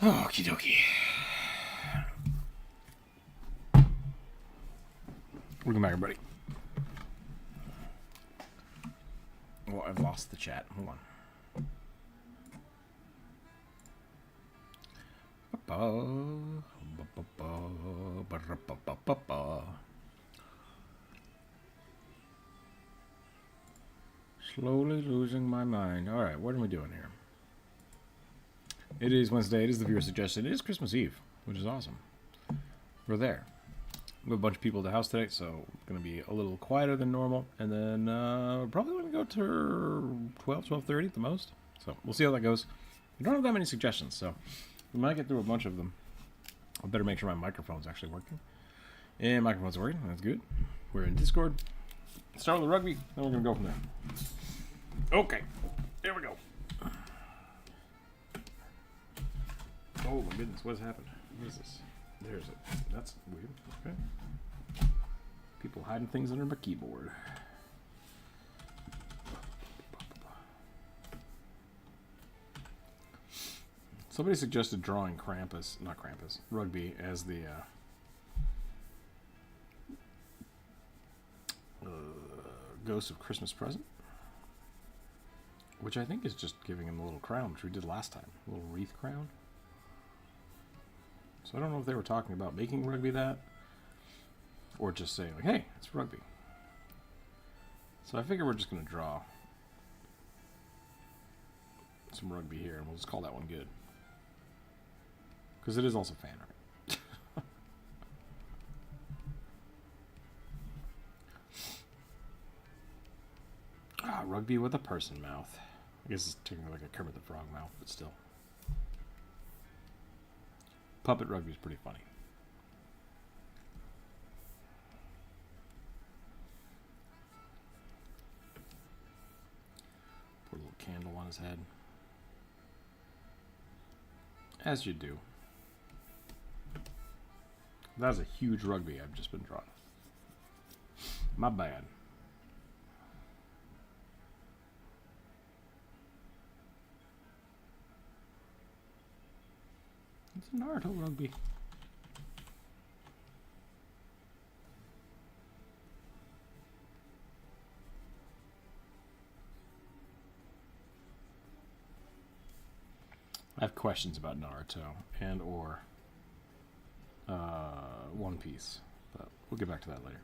Okie dokie. Welcome back, everybody. Well, I've lost the chat. Hold on. Slowly losing my mind. All right, what are we doing here? It is Wednesday. It is the viewer suggestion. It is Christmas Eve, which is awesome. We're there. We have a bunch of people at the house today, so it's going to be a little quieter than normal. And then probably going to go to 12:30 at the most. So we'll see how that goes. We don't have that many suggestions, so we might get through a bunch of them. I better make sure my microphone's actually working. And microphone's working. That's good. We're in Discord. Start with the rugby, then we're going to go from there. Okay. Here we go. Oh my goodness, what has happened? What is this? There's it. That's weird. Okay. People hiding things under my keyboard. Somebody suggested drawing Krampus, not Krampus, Rugby as the Ghost of Christmas Present. Which I think is just giving him a little crown, which we did last time. A little wreath crown. So I don't know if they were talking about making Rugby that, or just saying, like, hey, it's Rugby. So I figure we're just going to draw some Rugby here, and we'll just call that one good. Because it is also fan art. Rugby with a person mouth. I guess it's technically like a Kermit the Frog mouth, but still. Puppet Rugby is pretty funny. Put a little candle on his head. As you do. That's a huge Rugby I've just been drawing. My bad. It's a Naruto Rugby. I have questions about Naruto and or One Piece, but we'll get back to that later.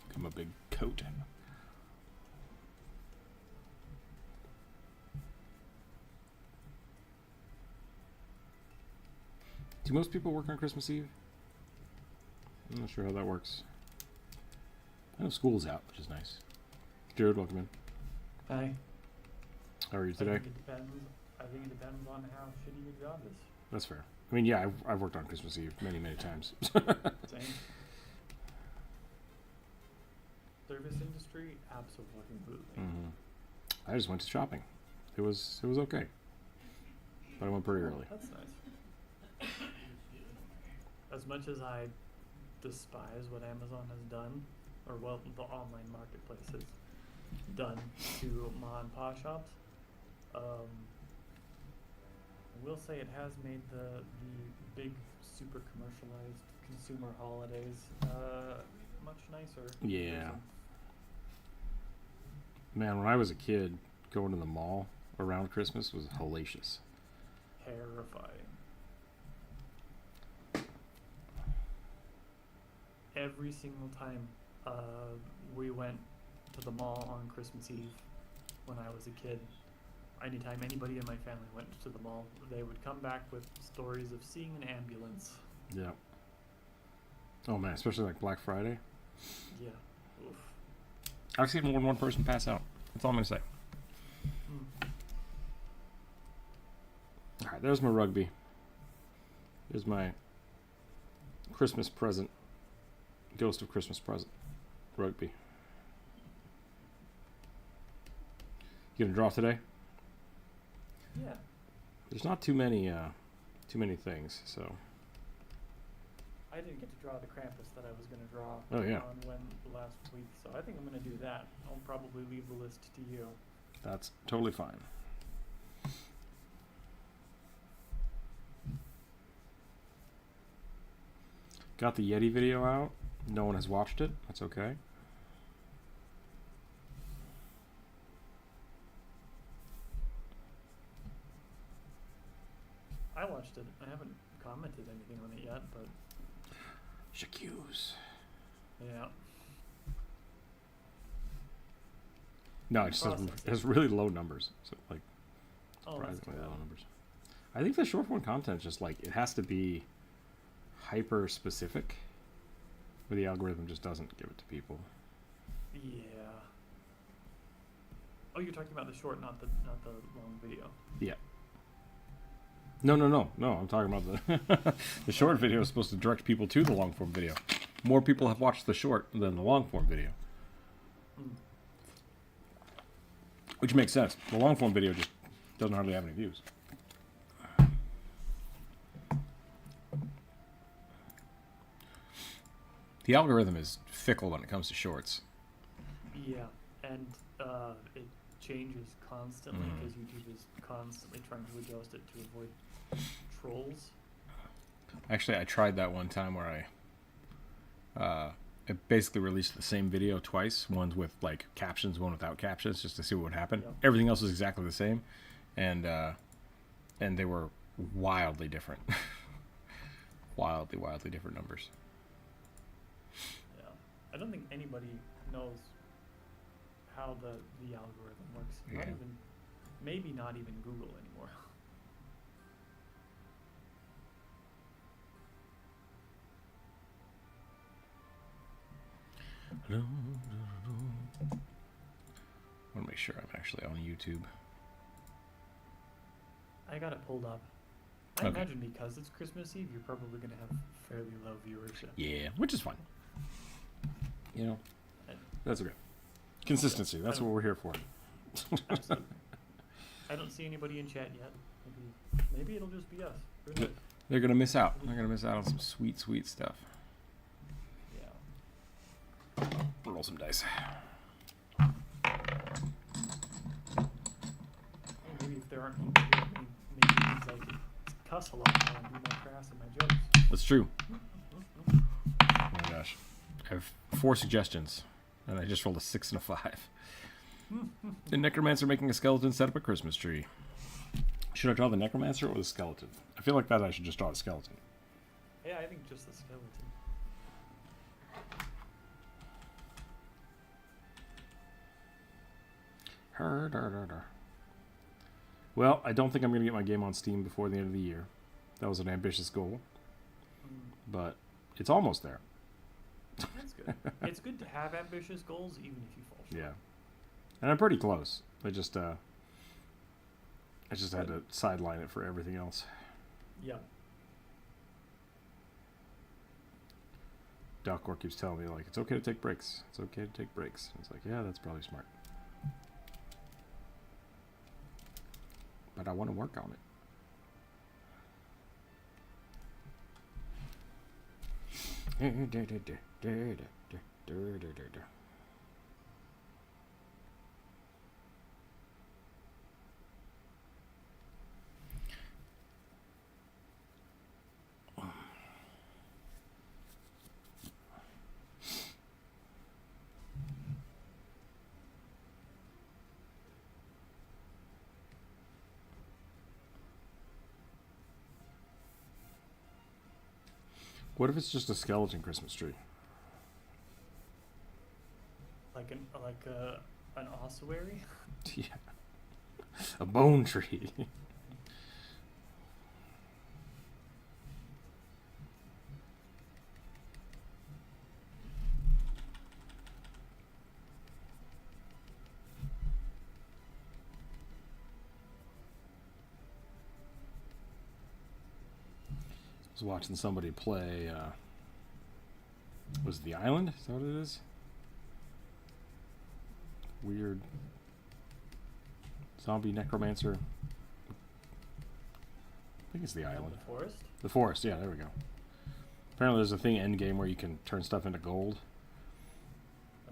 Give him a big coat. Do most people work on Christmas Eve? I'm not sure how that works. I know school's out, which is nice. Jared, welcome in. Hi. How are you today? I think it depends on how shitty your job is. That's fair. I mean, yeah, I've worked on Christmas Eve many, many times. Same. Service industry, absolutely. I just went to shopping. It was okay, but I went pretty early. That's nice. As much as I despise what Amazon has done, or well, the online marketplace has done to ma and pa shops, I will say it has made the big, super commercialized consumer holidays much nicer. Yeah. Man, when I was a kid, going to the mall around Christmas was hellacious. Terrifying. Every single time we went to the mall on Christmas Eve when I was a kid, anytime anybody in my family went to the mall, they would come back with stories of seeing an ambulance. Yeah. Oh man, especially like Black Friday. Yeah. Oof. I've seen more than one person pass out. That's all I'm going to say. Alright, there's my Rugby. There's my Christmas present. Ghost of Christmas Present. Rugby. You gonna draw today? Yeah. There's not too many too many things. So. I didn't get to draw the Krampus that I was going to draw Oh, yeah. on last week, so I think I'm going to do that. I'll probably leave the list to you. That's totally fine. Got the Yeti video out. No one has watched it. That's okay. I watched it. I haven't commented anything on it yet, but Shakuse. yeah. No, it just has really low numbers. So like surprisingly low numbers. I think the short form content is just like it has to be hyper specific, where the algorithm just doesn't give it to people. Yeah. Oh, you're talking about the short, not the long video. Yeah. No. I'm talking about the the short video is supposed to direct people to the long form video. More people have watched the short than the long form video. Which makes sense. The long form video just doesn't hardly have any views. The algorithm is fickle when it comes to shorts. Yeah, and it changes constantly because YouTube is constantly trying to adjust it to avoid trolls. Actually, I tried that one time where I basically released the same video twice. One's with like captions, one without captions, just to see what would happen. Yep. Everything else was exactly the same, and they were wildly different. wildly different numbers. Yeah, I don't think anybody knows how the algorithm works. Not Yeah. even, maybe not even Google anymore. I want to make sure I'm actually on YouTube. I got it pulled up. I Okay. imagine because it's Christmas Eve, you're probably going to have fairly low viewership. Yeah, which is fine. You know, And that's okay. Consistency, that's what we're here for. absolutely. I don't see anybody in chat yet. Maybe it'll just be us. Who knows? They're going to miss out. They're going to miss out on some sweet, sweet stuff. Yeah. Roll some dice. Maybe if there aren't people here, maybe it means I could cuss a lot more and be more crass in my jokes. That's true. Oh my gosh. I have 4 suggestions, and I just rolled a 6 and a 5. The necromancer making a skeleton set up a Christmas tree. Should I draw the necromancer or the skeleton? I feel like that I should just draw the skeleton. Yeah, I think just the skeleton. Well, I don't think I'm going to get my game on Steam before the end of the year. That was an ambitious goal, but it's almost there. That's good. It's good to have ambitious goals, even if you fall short. Yeah, and I'm pretty close. I just had to sideline it for everything else. Yeah. Duckwork keeps telling me like it's okay to take breaks. It's okay to take breaks. And it's like, yeah, that's probably smart. But I want to work on it. What if it's just a skeleton Christmas tree? Like an ossuary? Yeah. A bone tree. I was watching somebody play, was it The Island? Is that what it is? Weird zombie necromancer. think it's the island. The forest? The forest, yeah, there we go. Apparently there's a thing end game where you can turn stuff into gold.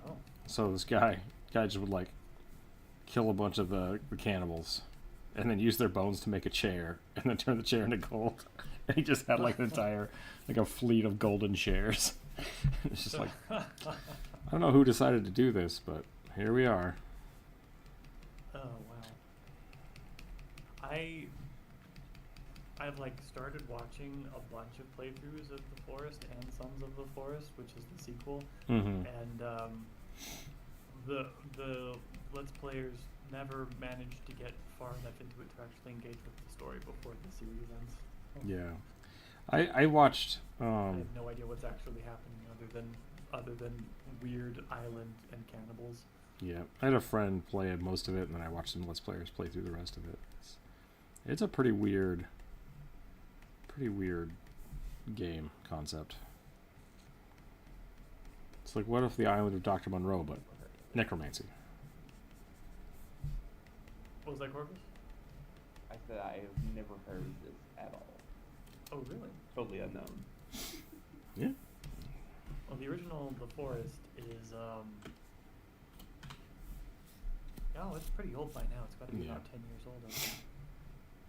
Oh. So this guy just would like kill a bunch of the cannibals and then use their bones to make a chair and then turn the chair into gold. And he just had like an entire, like a fleet of golden chairs. It's just like, I don't know who decided to do this, but here we are. Oh wow. I've like started watching a bunch of playthroughs of The Forest and Sons of the Forest, which is the sequel, Mm-hmm. and the Let's Players never managed to get far enough into it to actually engage with the story before the series ends. Yeah. I watched I have no idea what's actually happening other than weird island and cannibals. yeah, I had a friend play most of it, and then I watched some Let's Players play through the rest of it. It's a pretty weird game concept. It's like, what if the island of Dr. Monroe, but necromancy? What was that, Corvus? I said I have never heard of this at all. Oh, really? Totally unknown. Yeah. Well, the original The Forest is, oh, it's pretty old by now. It's got to be Yeah. about 10 years old, I think.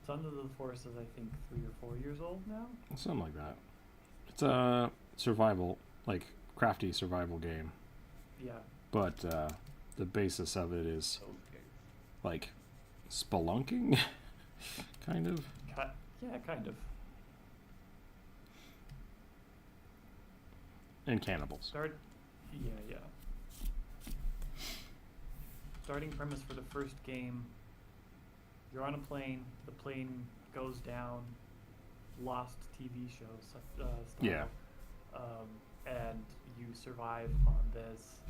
Sons of the Forest is, I think, 3 or 4 years old now? Something like that. It's a survival, like, crafty survival game. Yeah. But the basis of it is, Okay. like, spelunking, kind of. Yeah, kind of. And cannibals. Yeah. Starting premise for the first game, you're on a plane, the plane goes down, Lost TV show style. Yeah. And you survive on this,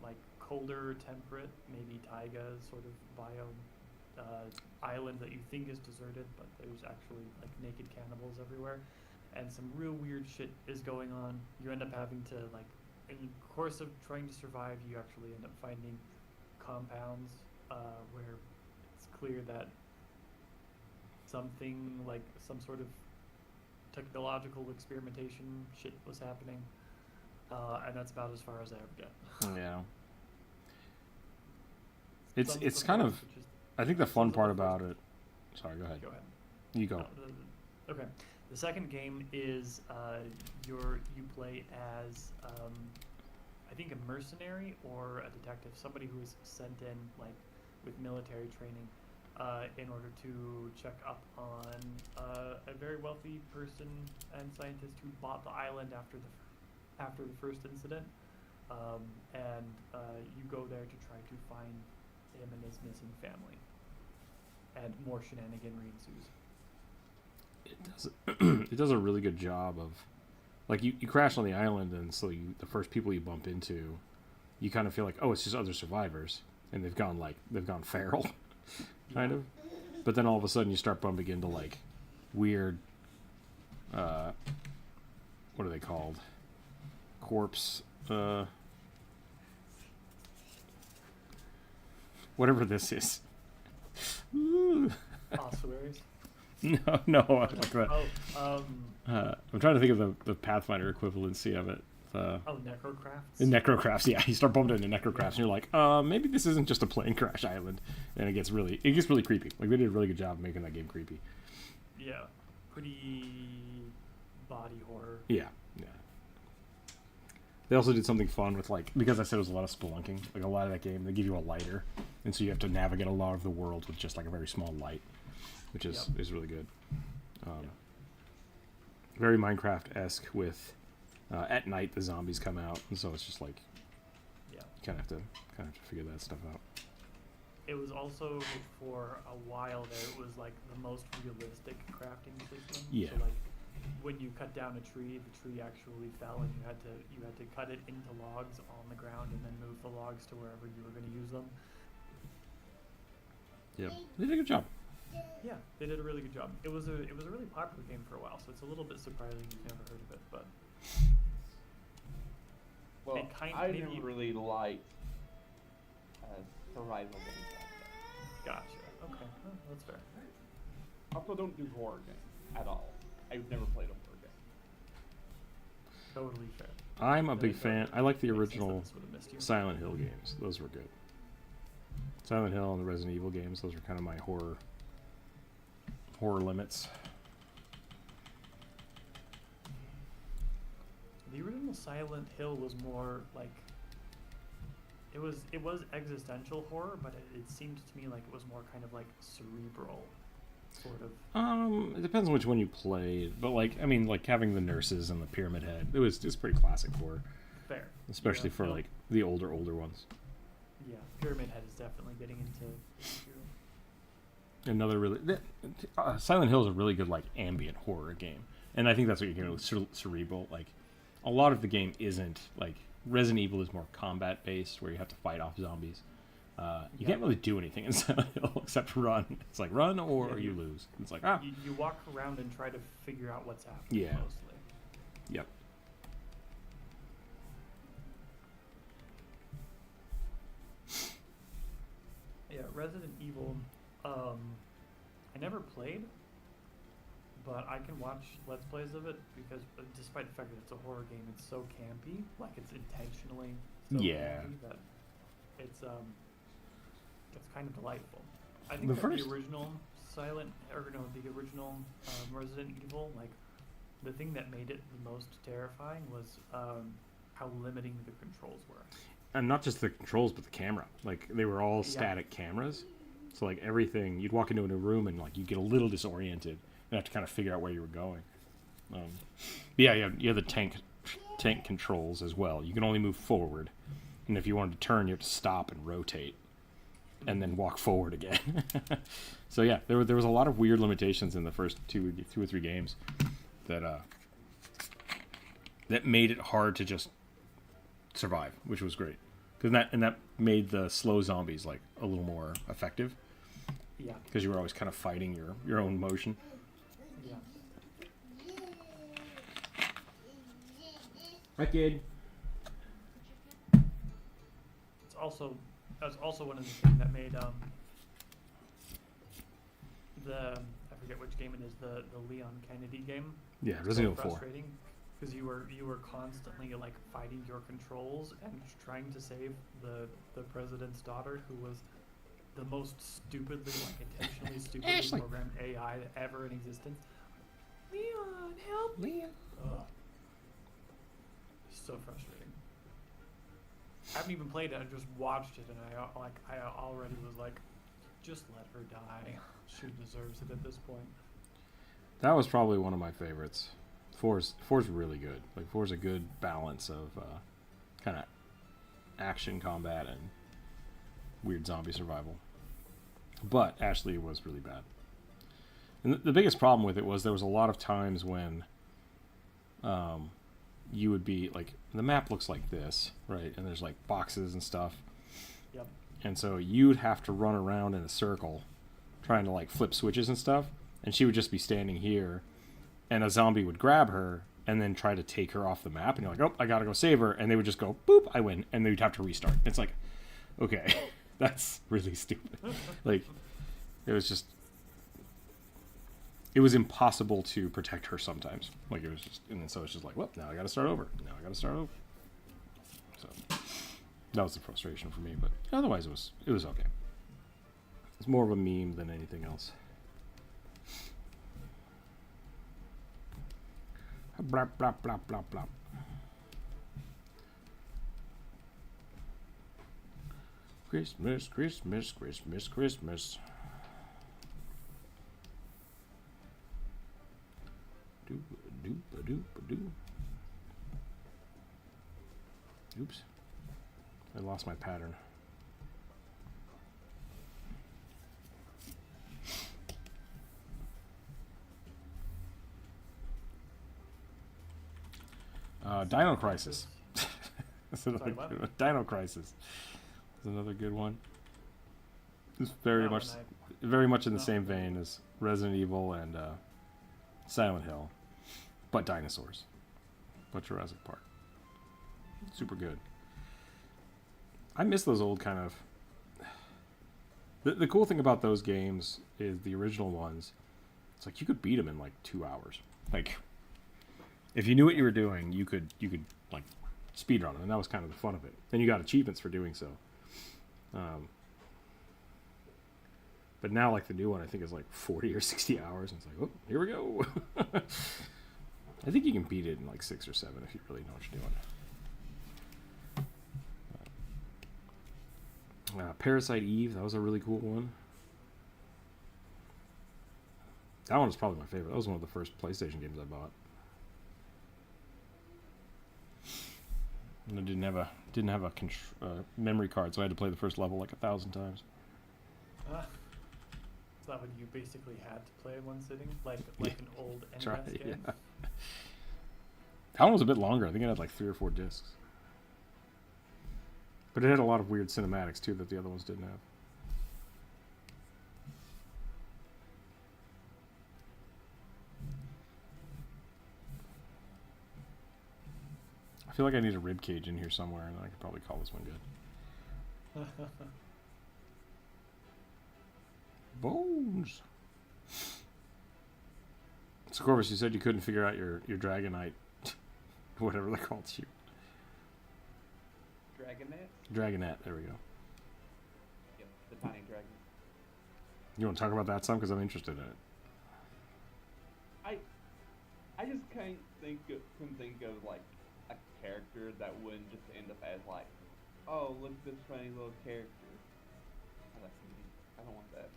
like colder, temperate, maybe taiga sort of biome, island that you think is deserted, but there's actually like naked cannibals everywhere. And some real weird shit is going on. You end up having to, like, in the course of trying to survive, you actually end up finding compounds where it's clear that something like some sort of technological experimentation shit was happening. And that's about as far as I ever get. Yeah. Sons of It's the kind of, Forest, which is- I think the fun Sons of part the Forest- about it. Sorry, go ahead. Go ahead. You go. No, okay. The second game is you play as I think a mercenary or a detective, somebody who is sent in like with military training in order to check up on a very wealthy person and scientist who bought the island after the first incident, and you go there to try to find him and his missing family, and more shenaniganry ensues. It does a really good job of, like, you crash on the island, and so the first people you bump into, you kind of feel like, oh, it's just other survivors, and they've gone feral, kind of. But then all of a sudden you start bumping into like weird, what are they called? Corpse, whatever this is. Ossuaries. No, like that. Oh, I'm trying to think of the Pathfinder equivalency of it. necrocrafts. In necrocrafts, yeah, you start bumping into necrocrafts, and you're like, maybe this isn't just a plane crash island, and it gets really creepy. Like, they did a really good job of making that game creepy. Yeah, pretty body horror. Yeah. They also did something fun with, like, because I said it was a lot of spelunking, like a lot of that game, they give you a lighter, and so you have to navigate a lot of the world with just like a very small light, which is really good. Very Minecraft-esque with at night the zombies come out, and so it's just like you kind of have to figure that stuff out. It was also, for a while there, it was like the most realistic crafting system. Yeah. So like when you cut down a tree, the tree actually fell, and you had to cut it into logs on the ground and then move the logs to wherever you were going to use them. Yeah, they did a good job. Yeah, they did a really good job. It was a really popular game for a while, so it's a little bit surprising you've never heard of it, but Well, It kind- I maybe- never really liked survival games like that. gotcha. Okay, oh, that's fair. Also, don't do horror games at all. I've never played a horror game. Totally fair. I'm a big fan. I like the Makes sense that original this would've missed you. Silent Hill games. Those were good. Silent Hill and the Resident Evil games. Those were kind of my horror limits. The original Silent Hill was more like it was existential horror, but it seemed to me like it was more kind of like cerebral, sort of. It depends on which one you played, but like I mean, like having the nurses and the pyramid head, it's pretty classic horror, Fair. especially Yeah, for no. like the older ones. Yeah, Pyramid Head is definitely getting into. Another really Silent Hill is a really good like ambient horror game, and I think that's what you're getting with cerebral. Like a lot of the game isn't like Resident Evil is more combat based, where you have to fight off zombies. You can't really do anything in Silent Hill except run. It's like run or you lose. It's like You walk around and try to figure out what's happening. Yeah. Mostly. Yep. Yeah, Resident Evil. I never played, but I can watch Let's Plays of it because, despite the fact that it's a horror game, it's so campy. Like it's intentionally so campy that it's kind of delightful. I think the original the original Resident Evil, like the thing that made it the most terrifying was how limiting the controls were. And not just the controls, but the camera. Like they were all static cameras, so like everything. You'd walk into a room and like you get a little disoriented and have to kind of figure out where you were going. You have the tank controls as well. You can only move forward, and if you wanted to turn, you have to stop and rotate, and then walk forward again. So yeah, there was a lot of weird limitations in the first two or three games that made it hard to just survive, which was great, because that made the slow zombies like a little more effective. Yeah. Because you were always kind of fighting your own motion. Yeah. Hi, kid. That's also one of the things that made I forget which game it is, the Leon Kennedy game. Yeah, Resident Evil 4. Frustrating because you were constantly like fighting your controls and trying to save the president's daughter, who was the most stupidly, like intentionally stupidly programmed AI ever in existence. Leon, help me! Ugh. So frustrating. I haven't even played it. I just watched it, and I already was like, just let her die. She deserves it at this point. That was probably one of my favorites. Four's really good. Like four's a good balance of kind of action combat and weird zombie survival. But Ashley was really bad. And the biggest problem with it was there was a lot of times when you would be like, the map looks like this, right? And there's like boxes and stuff. Yep. And so you'd have to run around in a circle trying to like flip switches and stuff. And she would just be standing here, and a zombie would grab her and then try to take her off the map. And you're like, oh, I gotta go save her. And they would just go, boop, I win. And then you'd have to restart. It's like, okay, that's really stupid. Like, it was impossible to protect her sometimes. Like, it was just, and then so it's just like, well, now I gotta start over. So that was the frustration for me. But otherwise, it was okay. It's more of a meme than anything else. Blop, blop, blop, blop, blop. Christmas, Christmas, Christmas, Christmas. Doop-a-doop-a-doop-a-doo. Oops. I lost my pattern. Dino Crisis. That's another Sorry, good one. Dino Crisis is another good one. It's very much in the same vein as Resident Evil and Silent Hill, but dinosaurs, but Jurassic Park. Super good. I miss those old kind of The cool thing about those games is the original ones. It's like you could beat them in like 2 hours. Like, if you knew what you were doing, you could like speed run them, and that was kind of the fun of it. Then you got achievements for doing so. But now, like the new one, I think is like 40 or 60 hours, and it's like, oh, here we go. I think you can beat it in like 6 or 7 if you really know what you're doing. Parasite Eve, that was a really cool one. That one was probably my favorite. That was one of the first PlayStation games I bought. And I didn't have a memory card, so I had to play the first level like 1,000 times. Is that when you basically had to play in one sitting, like an old NES Right, game? yeah. That one was a bit longer. I think it had like 3 or 4 discs. But it had a lot of weird cinematics too that the other ones didn't have. I feel like I need a rib cage in here somewhere, and I could probably call this one good. Bones. So Corvus, you said you couldn't figure out your Dragonite, whatever they called you. Dragonette, there we go. Yep, the tiny dragon. You want to talk about that some? Because I'm interested in it. I just couldn't think of like a character that wouldn't just end up as like, oh, look at this funny little character. I don't want that.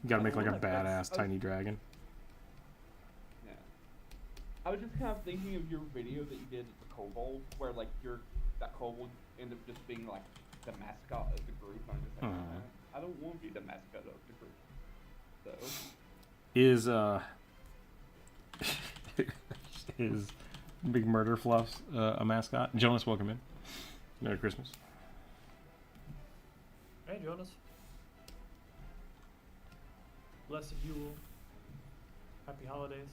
You gotta make like a like badass tiny dragon. Yeah. I was just kind of thinking of your video that you did at the Kobold, where like that Kobold ended up just being like the mascot of the group. I'm just like, I don't want to be the mascot of the group. So is Big Murder Fluffs a mascot? Jonas, welcome in. Merry Christmas. Hey, Jonas. Blessed Yule. Happy holidays.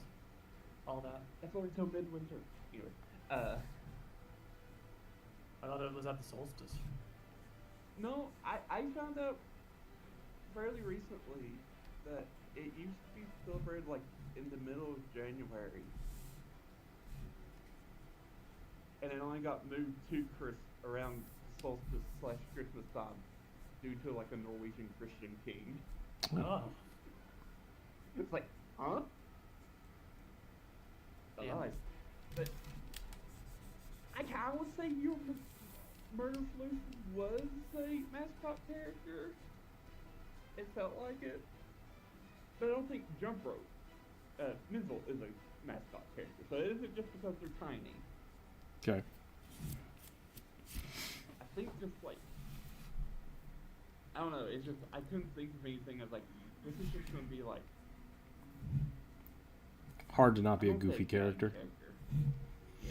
All that. that's only till midwinter. Anyway, I thought it was at the solstice. no, I found out fairly recently that it used to be celebrated like in the middle of January, and it only got moved to around solstice/Christmas time due to like a Norwegian Christian king. Oh. It's like, huh? Yeah. Nice. But I kind of would say your Murder Floof was a mascot character. It felt like it. But I don't think Jump Rope, Mizzle is a mascot character. So it isn't just because they're tiny. Okay. I think just like, I don't know, it's just, I couldn't think of anything as like, this is just going to be like, Hard to not be a I don't say goofy main character. Yeah.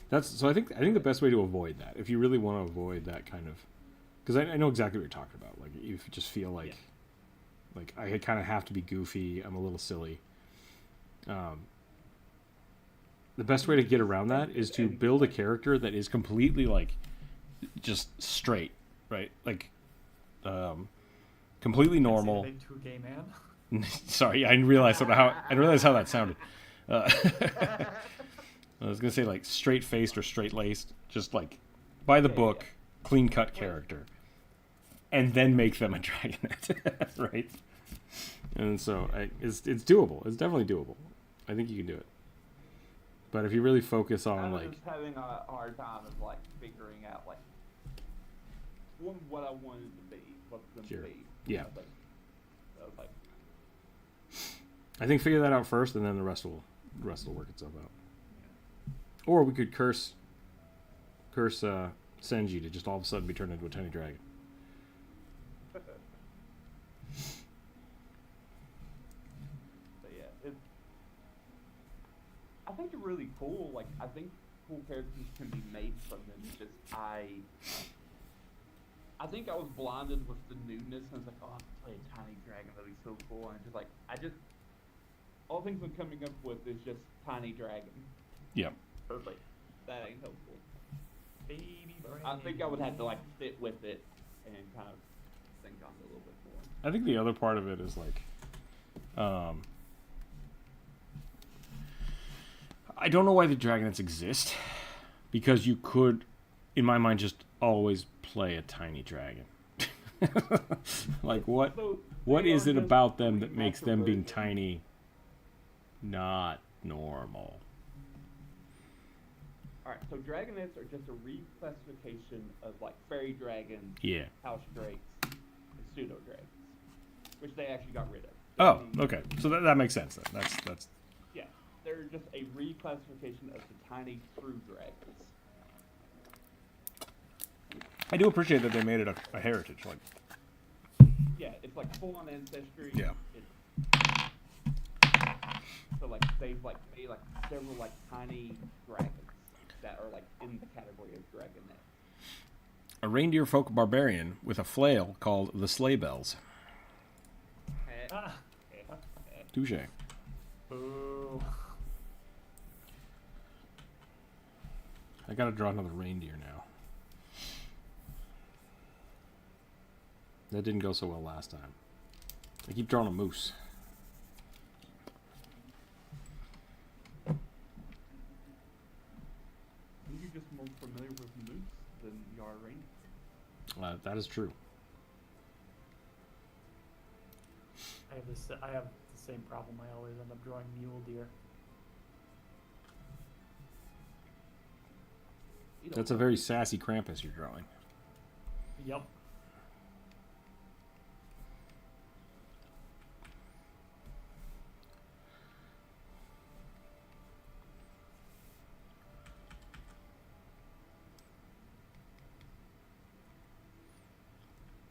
That's so. I think the best way to avoid that, if you really want to avoid that kind of, because I know exactly what you're talking about. Like if you just feel like, like I kind of have to be goofy. I'm a little silly. The best way to get around that is to build a character that is completely like, just straight, right? Like, completely normal. Say to a gay man. Sorry, I didn't realize how that sounded. I was gonna say like straight faced or straight laced, just like by the book, clean cut character, and then make them a dragonette, right? And so it's doable. It's definitely doable. I think you can do it. But if you really focus on I was like, just having a hard time of like figuring out like what I wanted to be, what's going Sure. to be. Yeah. I was like, I think figure that out first, and then the rest will work itself out. Or we could curse Senji to just all of a sudden be turned into a tiny dragon. but yeah, I think they're really cool. Like, I think cool characters can be made from them. It's just I think I was blinded with the newness, and I was like, oh, I could play a tiny dragon. That'd be so cool. And just all things I'm coming up with is just tiny dragon. Yep. Perfect. That ain't helpful. Baby brain. I think I would have to like sit with it and kind of little bit more. I think the other part of it is like, I don't know why the Dragonets exist, because you could, in my mind, just always play a tiny dragon. Like what? So What they is are it just about them that remastered makes them being versions. tiny not normal? Alright, so Dragonets are just a reclassification of like fairy dragons, Yeah. house drakes, and pseudo dragons, which they actually got rid of. Oh, They- okay. So that makes sense then. That's Yeah, they're just a reclassification of the tiny true dragons. I do appreciate that they made it a heritage. Like, Yeah, it's like full on ancestry. Yeah. So like they've like made like several like tiny dragons that are like in the category of dragonet. a reindeer folk barbarian with a flail called the Sleigh Bells. Ah. Touche. Boo. I gotta draw another reindeer now. That didn't go so well last time. I keep drawing a moose. I think you're just more familiar with moose than you are reindeer. That is true. I have the same problem. I always end up drawing mule deer. You know, That's a very sassy Krampus you're drawing. Yep.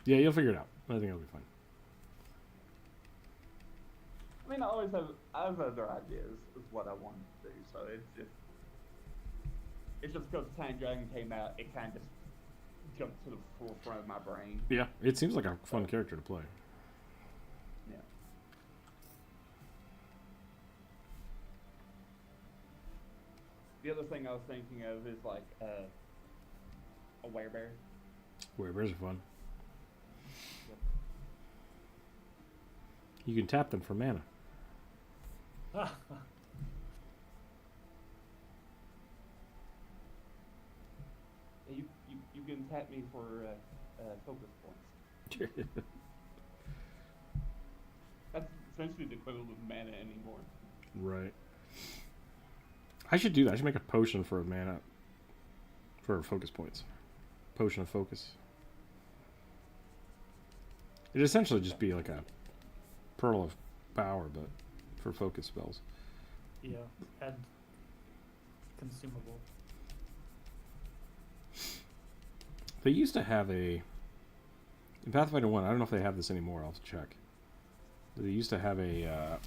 Yeah, you'll figure it out. I think it'll be fine. I mean, I have other ideas of what I want to do, so it's just because Tiny Dragon came out, it kind of just jumped to the forefront of my brain. Yeah, it seems like a fun character to play. Yeah. The other thing I was thinking of is like a werebear. Werebears are fun. Yep. You can tap them for mana. You can tap me for focus points. That's essentially the equivalent of mana anymore. Right. I should do that. I should make a potion for a mana. For focus points. Potion of focus. It'd essentially just be like a pearl of power, but for focus spells. Yeah, and consumable. They used to have a... In Pathfinder 1, I don't know if they have this anymore, I'll have to check. They used to have a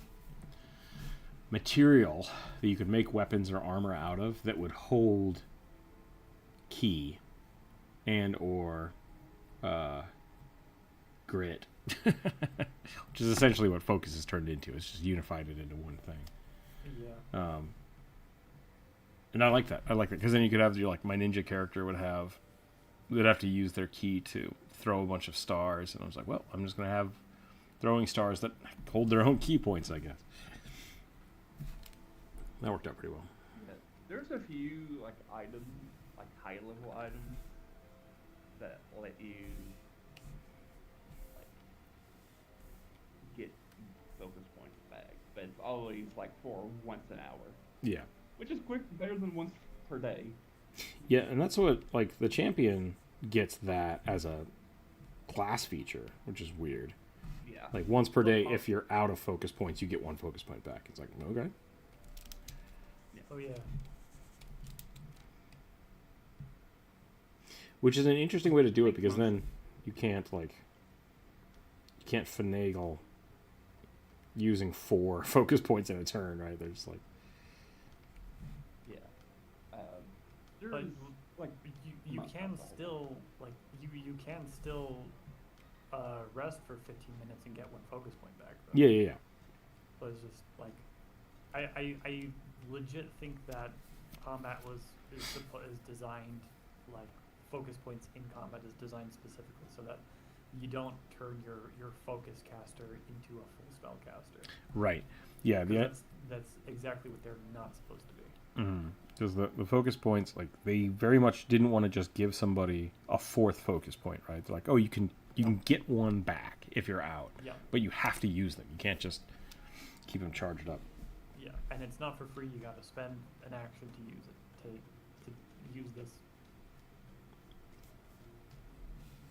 material that you could make weapons or armor out of that would hold key and or grit. Which is essentially what focus has turned into. It's just unified it into one thing. Yeah. And I like that. I like that because then you could have your, like, my ninja character they'd have to use their key to throw a bunch of stars, and I was like, well, I'm just gonna have throwing stars that hold their own key points, I guess. That worked out pretty well. Yeah. There's a few like items, like high level items, that let you like get focus points back, but it's always like for once an hour, Yeah. which is better than once per day. Yeah, and that's what, like, the champion gets that as a class feature, which is weird. Yeah. Like, once per day, if you're out of focus points, you get one focus point back. It's like, okay. Oh yeah. Which is an interesting way to do it, because then you can't finagle using 4 focus points in a turn, right? There's like... Yeah. There's But like you not can alcohol. still like you can still rest for 15 minutes and get one focus point back. Though. Yeah. But it's just like I legit think that combat is designed, like focus points in combat is designed specifically so that you don't turn your focus caster into a full spell caster. Right. Yeah. 'Cause that's exactly what they're not supposed to be. Because the focus points, like, they very much didn't want to just give somebody a fourth focus point, right? They're like, oh, you can get one back if you're out, Yeah. but you have to use them. You can't just keep them charged up. Yeah, and it's not for free. You got to spend an action to use it to use this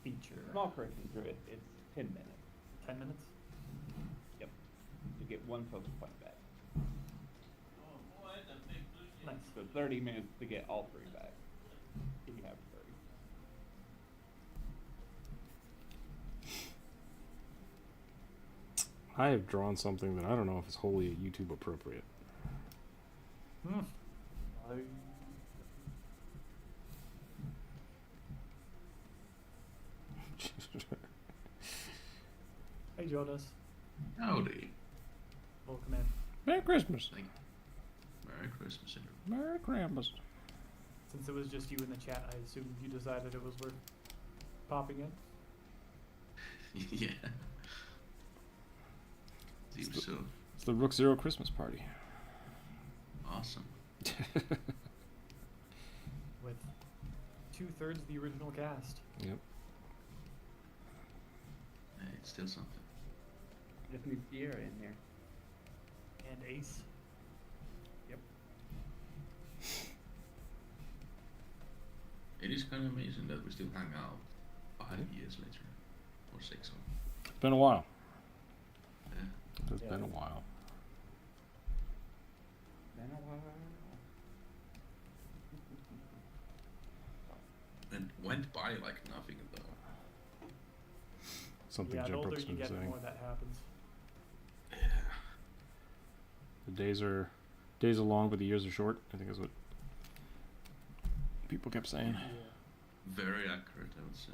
feature. Small correction through it. It's 10 minutes. 10 minutes. Yep. You get one focus point back. Nice. So 30 minutes to get all 3 back. If you have 30. I have drawn something that I don't know if it's wholly YouTube appropriate. Hey, Jonas. Howdy. Welcome in. Merry Christmas. Thank you. Merry Christmas, everyone. Merry Christmas. Since it was just you in the chat, I assumed you decided it was worth popping in. Yeah. Seems so It's the Rookzer0 Christmas party. awesome. With 2/3 the original cast. Yep. Hey, it's still something. Just need Sierra in there. And Ace. Yep. It is kind of amazing that we still hang out 5 years later. Or 6 or... It's been a while. Yeah. It's been a while. Been a while. And went by like nothing though. Something Yeah, the older Jimbrooks you been get, the saying. more that happens. Yeah. The days are long, but the years are short. I think is what people kept saying. Yeah. Very accurate, I would say.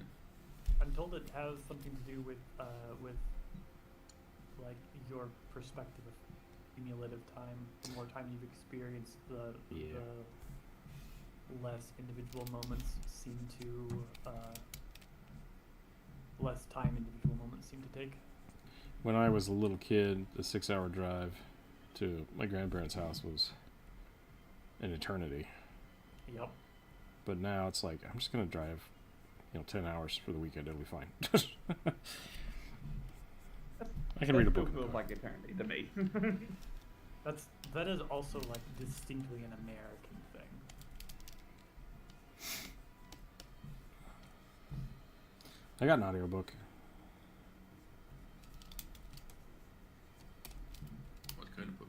I'm told it has something to do with like your perspective of cumulative time. The more time you've experienced, the less individual moments seem to less time individual moments seem to take. When I was a little kid, the 6-hour drive to my grandparents' house was an eternity. Yep. But now it's like, I'm just going to drive, 10 hours for the weekend. It'll be fine. I can read a book. Feels like eternity to me. That is also like distinctly an American thing. I got an audiobook. What kind of book?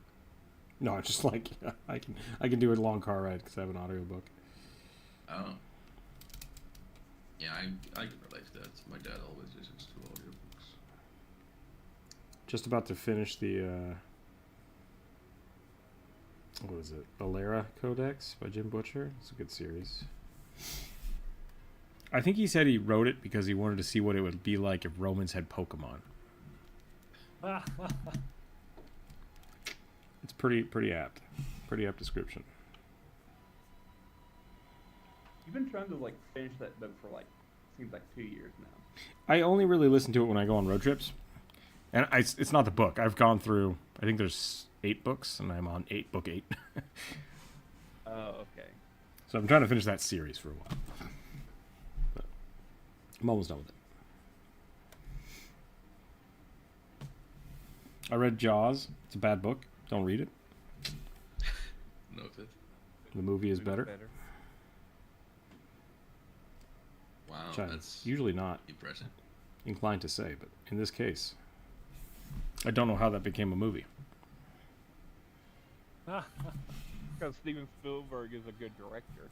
No, it's just like, I can do a long car ride because I have an audiobook. Oh. Yeah, I can relate to that. My dad always listens to audiobooks. Just about to finish the, what is it? Valera Codex by Jim Butcher. It's a good series. I think he said he wrote it because he wanted to see what it would be like if Romans had Pokemon. It's pretty apt. Pretty apt description. You've been trying to like finish that book for like seems like 2 years now. I only really listen to it when I go on road trips. And it's not the book. I've gone through, I think there's 8 books, and I'm on book 8. Oh, okay. So I'm trying to finish that series for a while. But I'm almost done with it. I read Jaws. It's a bad book. Don't read it. Noted. The movie is better. Wow, Which I'm that's usually not impressive. inclined to say, but in this case, I don't know how that became a movie. Because Steven Spielberg is a good director.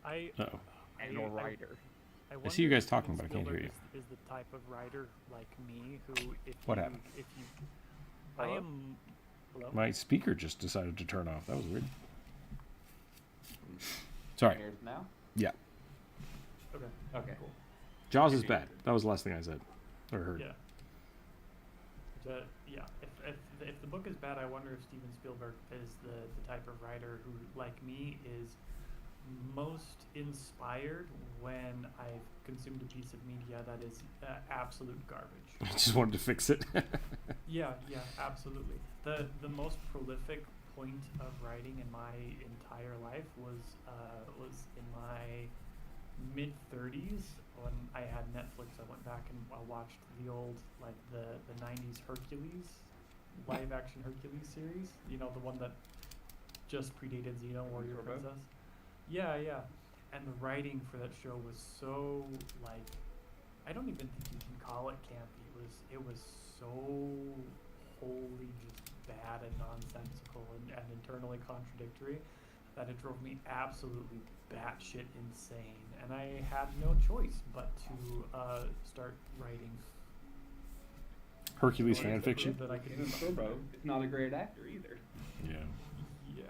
Uh-oh. And a writer. I see you guys wonder if talking, but I can't hear Spielberg Is the type of writer like me who, if What you, happened? If you, I Hello? am. Hello. My speaker just decided to turn off. That was weird. Sorry. Here's now? Yeah. Okay. Okay. Cool. Jaws is bad. That was the last thing I said. Or heard. Yeah. Yeah. If the book is bad, I wonder if Steven Spielberg is the type of writer who, like me, is most inspired when I've consumed a piece of media that is absolute garbage. I just wanted to fix it. Yeah, absolutely. The most prolific point of writing in my entire life was in my mid-30s when I had Netflix. I went back and I watched the old, like the 90s Hercules, live action Hercules series. You know, the one that just predated Xeno Warrior Turbo? Princess. Yeah. And the writing for that show was so, like, I don't even think you can call it campy. It was so wholly just bad and nonsensical and internally contradictory that it drove me absolutely batshit insane. And I had no choice but to start writing. Hercules So fan it's fiction. that I could Even Turbo is not a great actor either. Yeah. Yeah.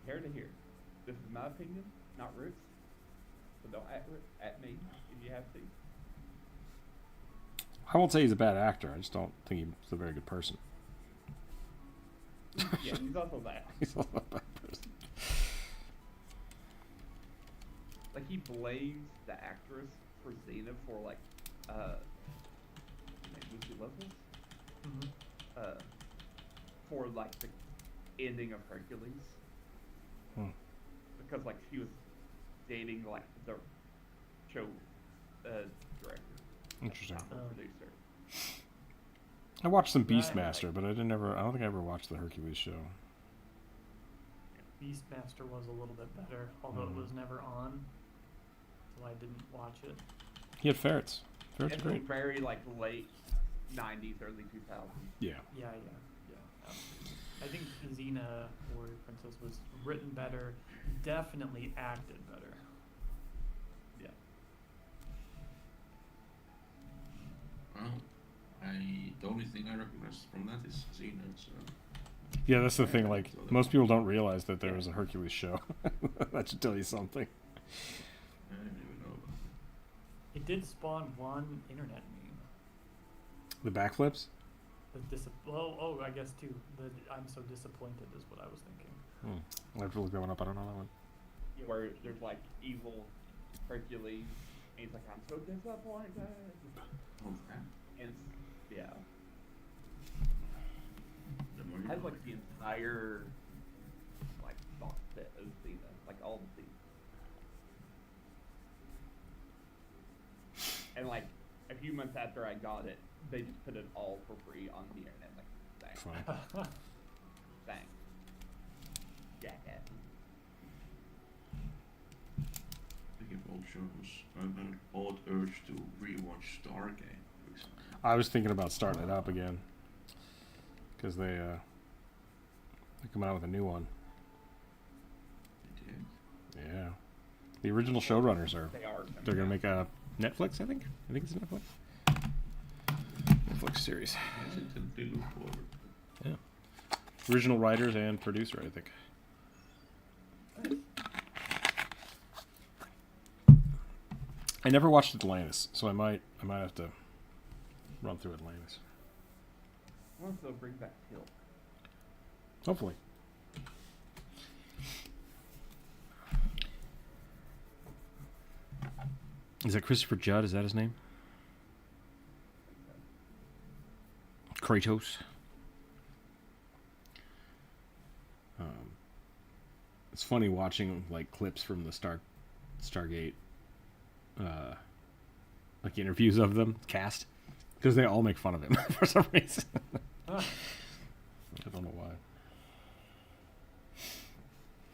Here to here. This is my opinion, not Rook's. So don't at me if you have to. I won't say he's a bad actor. I just don't think he's a very good person. Yeah, he's also that. He's not a bad person. Like, he blames the actress for Xena for, like, Lucy Lopez? Mm-hmm. For, like, the ending of Hercules. Because, like, she was dating, like, the show director. Interesting. Not the Oh. producer. I watched some Right. Beastmaster, but I don't think I ever watched the Hercules show. Beastmaster was a little bit better, although it was never on, so I didn't watch it. He had ferrets. Ferrets are It's great. very, like, late 90s, early 2000s. Yeah. Yeah. Absolutely. I think Xena Warrior Princess was written better, definitely acted better. Yeah. Well, the only thing I recognize from that is Xena. So Yeah, that's the thing. Like, most people don't realize that there was a Hercules show. That should tell you something. I didn't even know about It did spawn one internet meme. The backflips? I guess two. The I'm so disappointed is what I was thinking. I have to look that one up. I don't know that one. Yeah, where there's, like, evil Hercules, and he's like, I'm so disappointed. Oh, that. And, yeah. The more It you has, know, like, the entire, like, box set of Xena, like, all the scenes. And, like, a few months after I got it, they just put it all for free on the internet. Like, thanks. Fine. Thanks. Jackass. Speaking of old shows, I have an odd urge to rewatch Stargate recently. I was thinking about starting it up again. Because they're coming out with a new one. They did. Yeah. The original showrunners are. They are. They're going to make a Netflix, I think. I think it's Netflix. Netflix series. Yes, it totally look forward. Yeah. Original writers and producer, I think. I never watched Atlantis, so I might have to run through Atlantis. I wonder if they'll bring back Hill. Hopefully. Is that Christopher Judd? Is that his name? Kratos. It's funny watching like clips from the Stargate, like interviews of them cast, because they all make fun of him for some reason. I don't know why.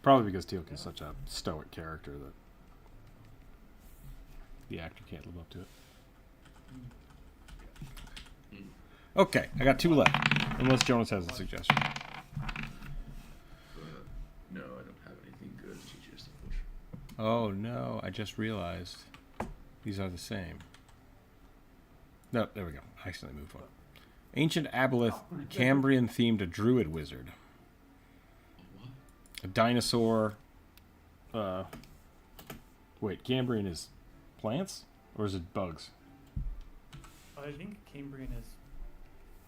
Probably because Teal'c is such a stoic character that the actor can't live up to it. Okay, I got 2 left. Unless Jonas has a suggestion. No, I don't have anything good to suggest, unfortunately. Oh no, I just realized these are the same. No, there we go. I accidentally moved one. Ancient Aboleth Cambrian themed druid wizard. What? A dinosaur. Wait, Cambrian is plants? Or is it bugs? I think Cambrian is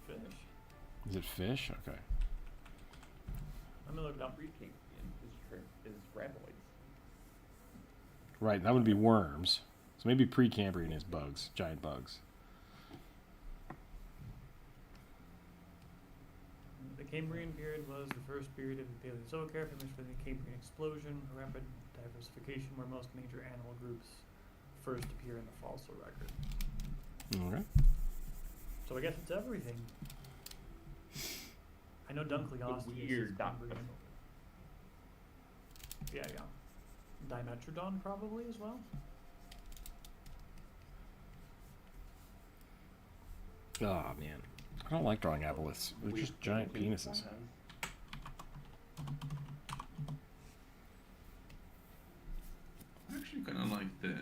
fish. Is it fish? Okay. I'm gonna look it up. Pre-Cambrian is graboids. Right, that would be worms. So maybe Precambrian is bugs, giant bugs. The Cambrian period was the first period of the Paleozoic era, famous for the Cambrian explosion, a rapid diversification where most major animal groups first appear in the fossil record. Okay. So I guess it's everything. I know Dunkleosteus is Weird Cambrian. Yeah. Dimetrodon probably as well. Oh, man. I don't like drawing aboliths. They're just giant penises. I actually kind of like the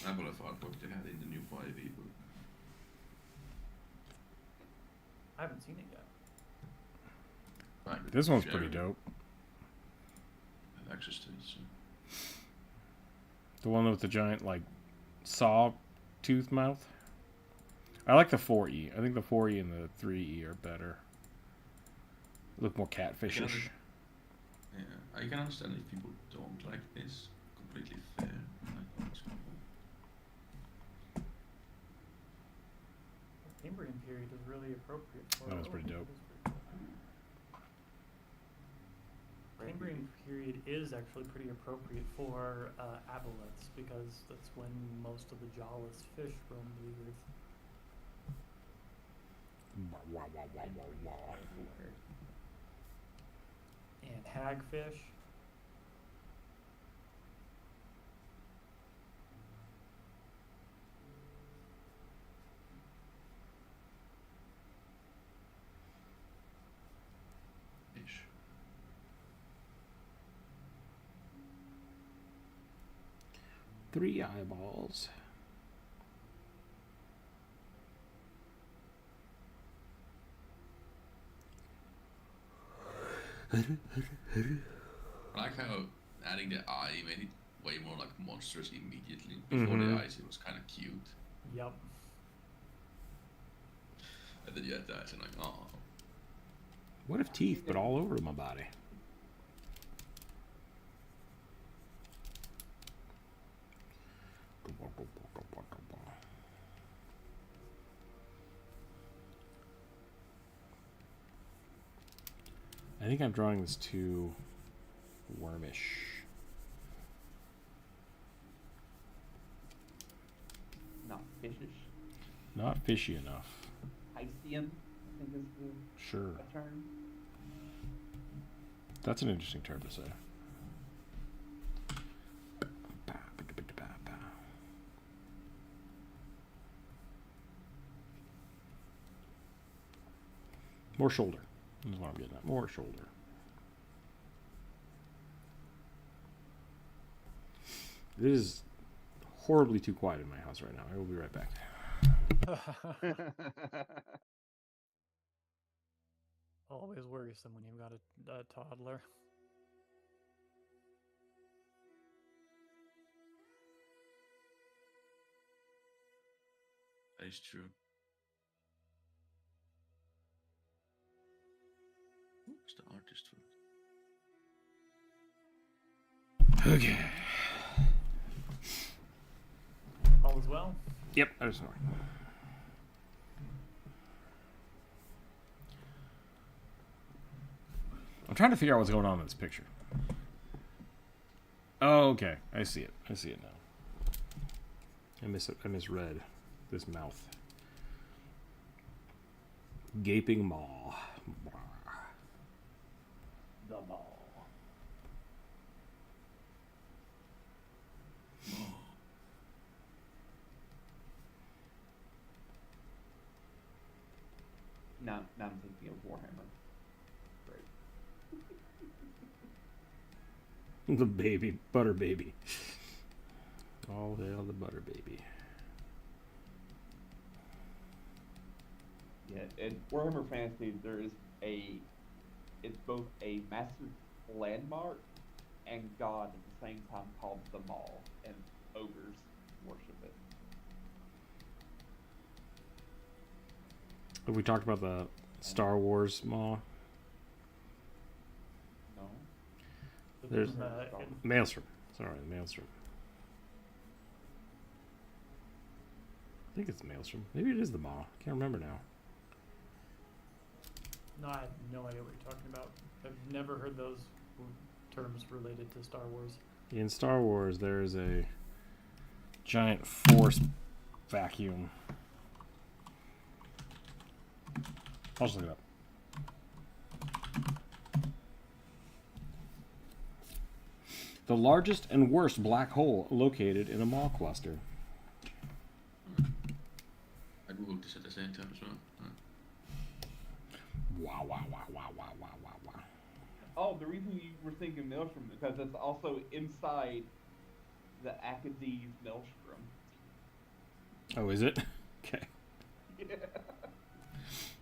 aboleth artwork they had in the new 5e book. I haven't seen it yet. Like, This one's pretty sharing. dope. I have access to it, so. The one with the giant, like, saw tooth mouth. I like the 4E. I think the 4E and the 3E are better. Look more catfishish. Yeah, I can understand if people don't like this. Completely fair. Like, it's cool. Cambrian period is really appropriate for That was pretty dope. Cambrian period is actually pretty appropriate for aboliths because that's when most of the jawless fish roam the earth. And hagfish. Ish. Three eyeballs. I like how adding the eye made it way more like monstrous immediately. Before the eyes, it was kind of cute. Yep. And then you had the eyes, and like, oh. What if teeth, but all over my body? I think I'm drawing this too wormish. Not fishish. Not fishy enough. Piscean, I think is Sure. the term. That's an interesting term to say. More shoulder. That's what I'm getting at. More shoulder. It is horribly too quiet in my house right now. I will be right back. Always worrisome when you've got a toddler. That is true. Who's the artist for it? Okay. All is well. Yep, I was sorry. I'm trying to figure out what's going on in this picture. Oh, okay. I see it. I see it now. I misread this mouth. Gaping maw. The ball. Now I'm thinking of Warhammer. Great. The baby. Butter baby. All hail the butter baby. Yeah, in Warhammer Fantasy, it's both a massive landmark and god at the same time called the Maul, and ogres worship it. Have we talked about the Star Wars maw? There's in- Maelstrom. Sorry, Maelstrom. I think it's Maelstrom. Maybe it is the Maw. Can't remember now. No, I have no idea what you're talking about. I've never heard those terms related to Star Wars. In Star Wars, there's a giant force vacuum. I'll just look it up. The largest and worst black hole located in a Maw cluster. I googled this at the same time as well. Wow, wow, wow, wow, wow, wow, wow, wow. Oh, the reason you were thinking Maelstrom is because it's also inside the Acades Maelstrom. Oh, is it? Okay. Yeah.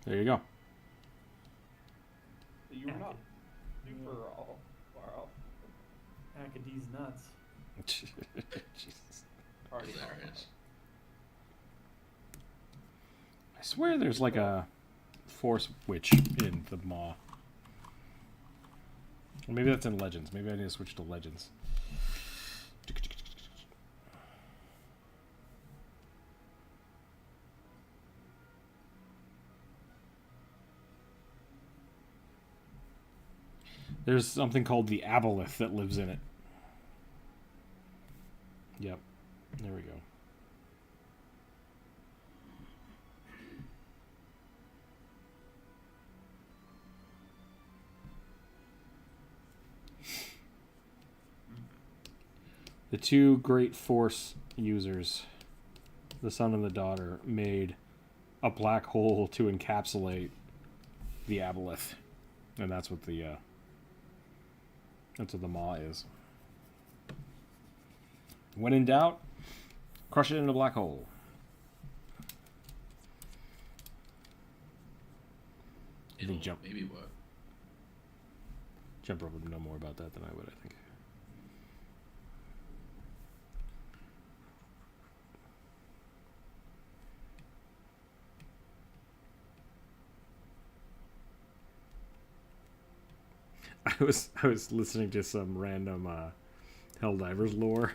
There you go. So you were not super all far off. Acades nuts. Jesus. Already Hilarious. I swear there's like a force witch in the Maw. Or maybe that's in Legends. Maybe I need to switch to Legends. There's something called the aboleth that lives in it. Yep. There we go. The two great force users, the son and the daughter, made a black hole to encapsulate the aboleth. And that's what the Maw is. When in doubt, crush it in a black hole. I think Maybe what? Jumper would know more about that than I would, I think. I was listening to some random Helldivers lore,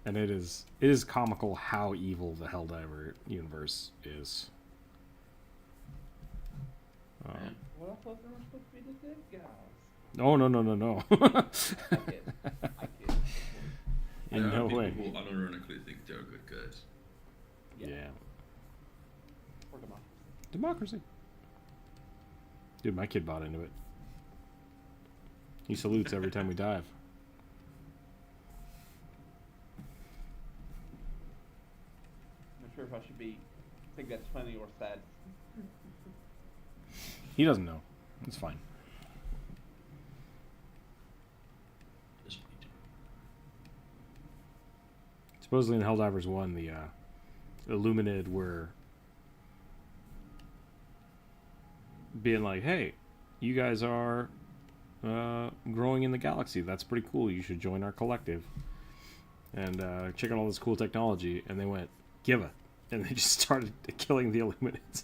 and it is comical how evil the Helldiver universe is. Well, I thought they were supposed to be the dead guys. No. I kid. In no people way. who unironically think they're good guys. Yeah. Or democracy. Democracy. Dude, my kid bought into it. He salutes every time we dive. I'm not sure if I should think that's funny or sad. He doesn't know. It's fine. Supposedly in Helldivers 1, the Illuminid were being like, hey, you guys are growing in the galaxy. That's pretty cool. You should join our collective. And check out all this cool technology. And they went, give it. And they just started killing the Illuminids.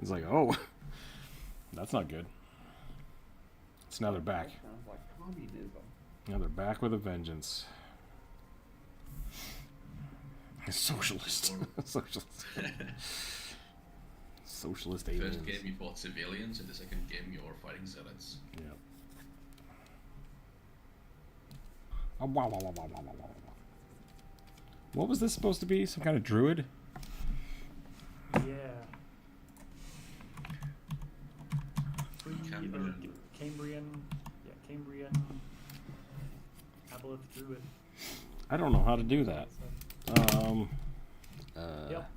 It's like, oh, that's not good. So now they're back. That sounds like communism. Now they're back with a vengeance. Socialist. Socialist. Socialist aliens. First game you fought civilians, and the second game you were fighting zealots. Yeah. What was this supposed to be? Some kind of druid? Yeah. Cambrian. Cambrian Aboleth Druid. I don't know how to do that. Yep.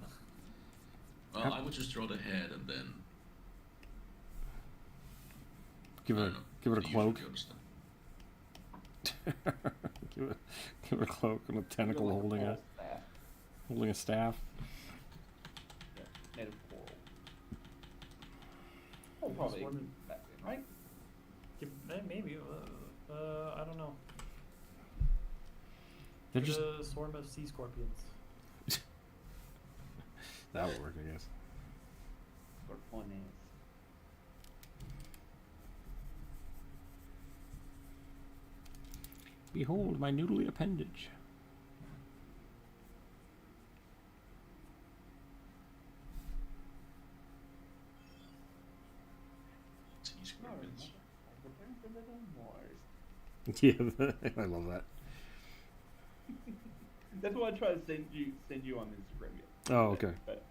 Well, I would just draw the head and then Give I it don't know, a the cloak. usual stuff. give it a cloak and a tentacle Like holding pole staff. a staff. Yeah, made of coral. Oh, probably wondered- back then, right? Maybe. I don't know. They're just A swarm of sea scorpions. that would work, I guess. Or fun is. Behold my noodly appendage. Cheese No, scorpions. I'm preparing for the Wars. Yeah, I love that. That's why I try to send you on Instagram. Yet. Oh, okay. But,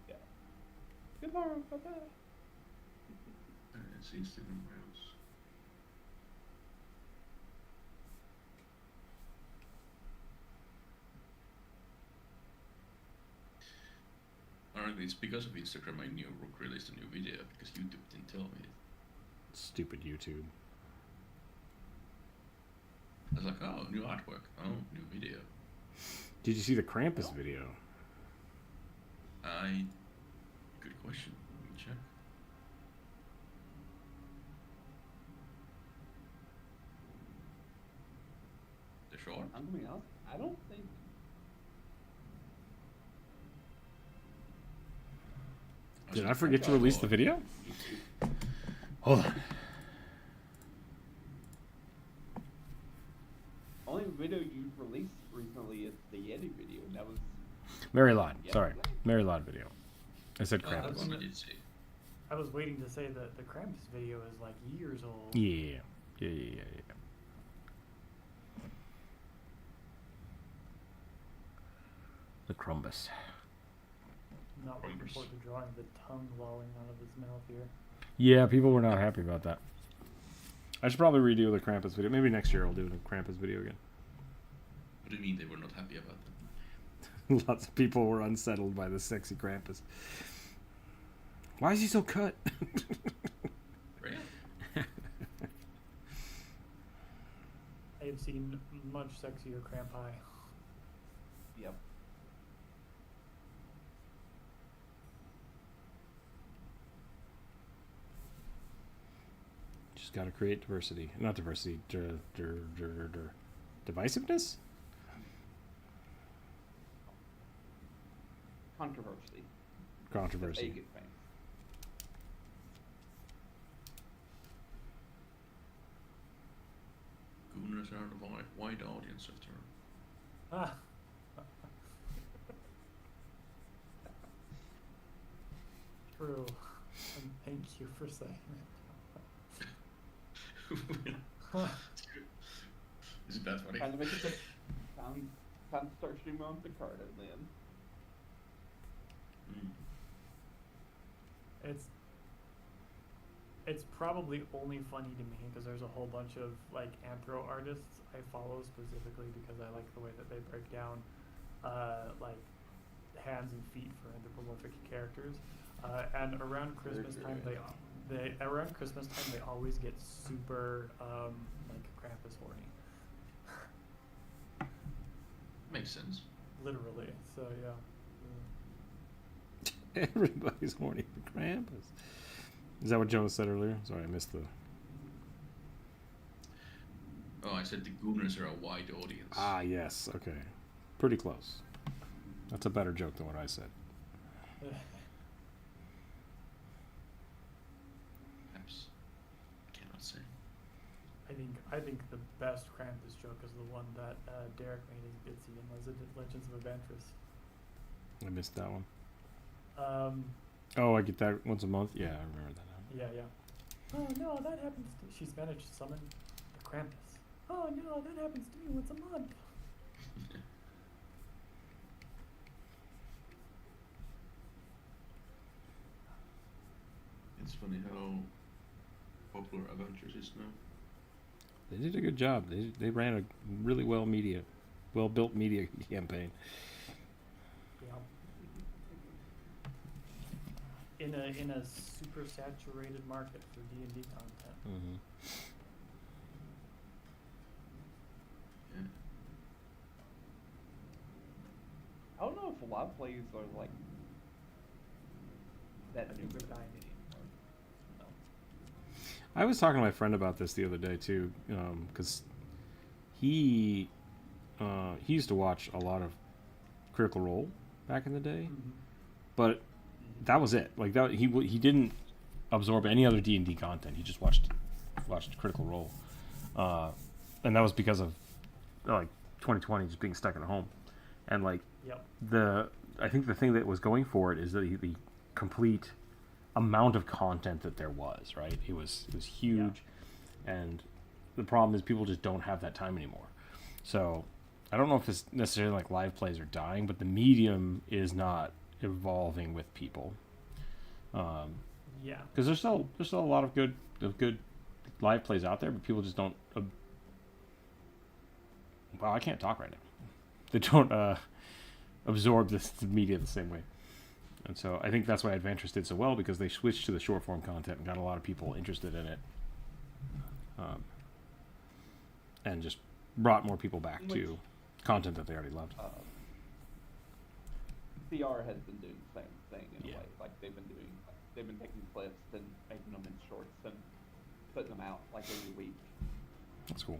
yeah. Good morning, Papa. It's Instagram Reels. Ironically, it's because of Instagram I knew Rook released a new video because YouTube didn't tell me it. Stupid YouTube. I was like, oh, new artwork. Oh, new video. Did you see the Krampus video? Good question. Let me check. The short? I'm gonna be honest. I don't think. Did I forget to release the video? Hold on. Only video you released recently is the Yeti video. That was. Mary Lod. Yeah. Sorry. Mary Lod video. I said Oh, that Krampus. one I did see. I was waiting to say that the Krampus video is like years old. Yeah. Yeah. The Crumbus. Not looking Krampus. forward to drawing the tongue lolling out of his mouth here. Yeah, people were not happy about that. I should probably redo the Krampus video. Maybe next year I'll do the Krampus video again. What do you mean they were not happy about that? Lots of people were unsettled by the sexy Krampus. Why is he so cut? Really? I have seen much sexier Krampi. Yep. Just got to create diversity. Not diversity. Divisiveness? Controversy. Controversy. That's a good thing. Gooners are the wide audience after all. Ah. True. And thank you for saying that. Isn't that funny? Time to make it. Time to start streaming on Picardo then. Mm. It's probably only funny to me because there's a whole bunch of like anthro artists I follow specifically because I like the way that they break down like hands and feet for anthropomorphic characters. And around Christmas time they around Christmas time they always get super like Krampus horny. Makes sense. Literally. So yeah. Everybody's horny for Krampus. Is that what Joe said earlier? Sorry, I missed the... Oh, I said the Gooners are a wide audience. Ah, yes. Okay. Pretty close. That's a better joke than what I said. Perhaps. Cannot say. I think the best Krampus joke is the one that Derek made as Bitsy in Legends of Evantris. I missed that one. Oh, I get that once a month? Yeah, I remember that. Yeah. Oh no, that happens to she's managed to summon the Krampus. Oh no, that happens to me once a month. It's funny how popular Avengers is now. They did a good job. They ran a really well-built media campaign. Yeah. In a super saturated market for D&D content. Mm-hmm. Yeah. I don't know if a lot of players are like that I think super they're dying. anymore. No. I was talking to my friend about this the other day too, because he used to watch a lot of Critical Role back in the day, Mm-hmm. but that was it. Like that, he didn't absorb any other D&D content. He just watched Critical Role, and that was because of like 2020 just being stuck at home, and like Yep. I think the thing that was going for it is the complete amount of content that there was, right? It was huge, and the problem is people just don't have that time anymore. So I don't know if it's necessarily like live plays are dying, but the medium is not evolving with people. Yeah. Because there's still a lot of good live plays out there, but people just don't. Well, I can't talk right now. They don't absorb the media the same way, and so I think that's why Adventures did so well, because they switched to the short form content and got a lot of people interested in it, and just brought more people back to content that they already loved. CR has been doing the same thing in Yeah. a way. Like they've been taking clips and making them in shorts and putting them out like every week. That's cool.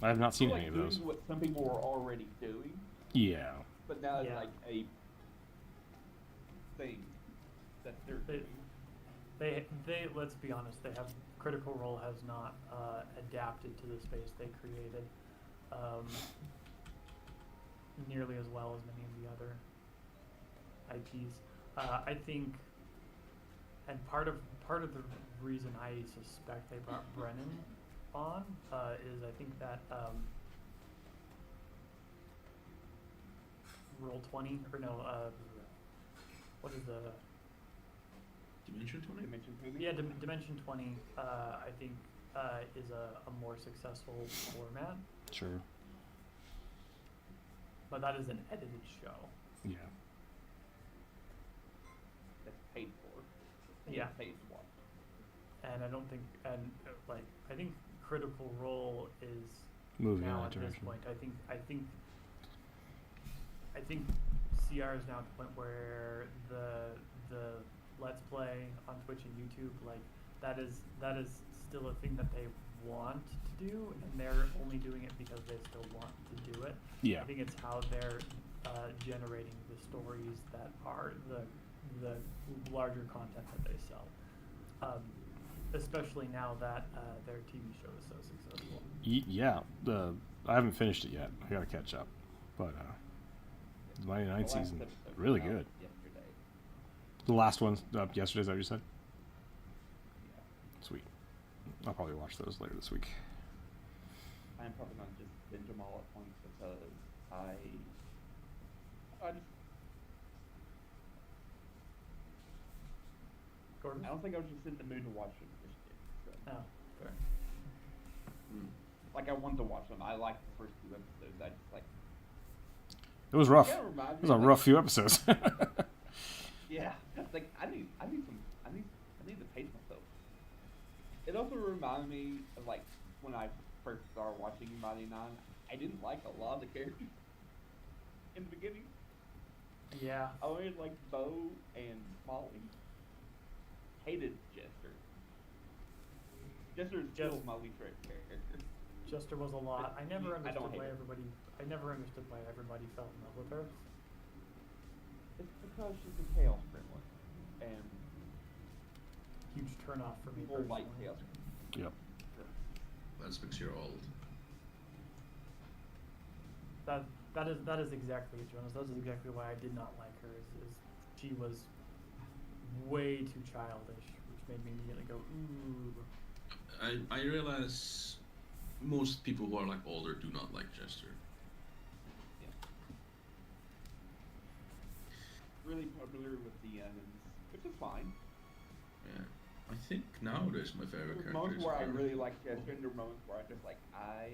I have not seen They're, any of like, those. doing what some people were already doing, Yeah. but now it's Yeah. like a thing that they're They, doing. they let's be honest, they have Critical Role has not adapted to the space they created nearly as well as many of the other IPs. I think, and part of the reason I suspect they brought Brennan on is I think that Roll20 or no, what is the Dimension 20? Dimension 20? Yeah, Dimension 20, I think, is a more successful format, Sure. but that is an edited show. Yeah. That's paid for. Yeah. Paid to watch. And I don't think, and like, I think Critical Role is Moving now in at that this direction. point. I think CR is now at the point where the Let's Play on Twitch and YouTube, like that is still a thing that they want to do, and they're only doing it because they still want to do it. Yeah. I think it's how they're generating the stories that are the larger content that they sell. Especially now that their TV show is so successful. Yeah. I haven't finished it yet. I gotta catch up, but the 99th The last season episode really came out good. Yesterday. The last one up yesterday, is that what you said? Yeah. Sweet. I'll probably watch those later this week. I'm probably not just binge them all at once because I Gordon? don't think I was just in the mood to watch them just yet. So. Oh, fair. Like I wanted to watch them. I liked the first 2 episodes. I just like. It was rough. Yeah, It was a rough few episodes. Yeah, like I need to pace myself. It also reminded me of like when I first started watching Mighty Nine. I didn't like a lot of the characters in the beginning. Yeah. I always liked Bo and Molly. Hated Jester. Jester is still my least favorite character. Jester was a lot. I never I don't understood hate why her. everybody fell in love with her. It's because she's a Chaos Gremlin, and Huge turnoff for me people like personally. Chaos Gremlin. Yep. That's because you're old. That is exactly it, Jonas. That is exactly why I did not like her. Is she was way too childish, which made me immediately go, ooh. I realize most people who are like older do not like Jester. Really popular with the youngins, which is fine. Yeah. I think nowadays my favorite There's character moments is where I Arthur. really like Jester, and there are moments where I just like, I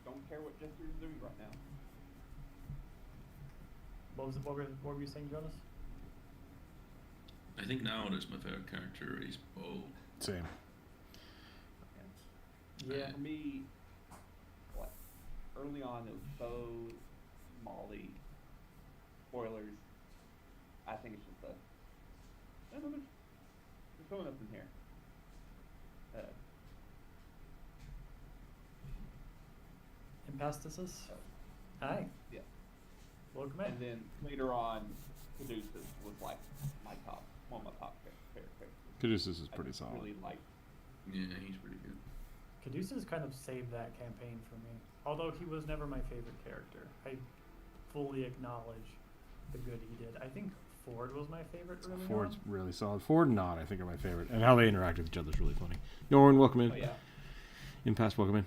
don't care what Jester is doing right now. What were you saying, Jonas? I think nowadays my favorite character is Bo. Same. Yeah. For me, what? Early on, it was Bo, Molly, spoilers. I think it's just I don't know, there's someone else in here. Impasticis? Hi. Yeah. Welcome in. And then later on, Caduceus was like one of my top favorite characters. Caduceus is I pretty solid. really like. Yeah, he's pretty good. Caduceus kind of saved that campaign for me. Although he was never my favorite character. I fully acknowledge the good he did. I think Ford was my favorite early Ford's on. really solid. Ford and Nod, I think, are my favorite. And how they interact with each other is really funny. Norman, welcome in. Oh yeah. Impasse, welcome in.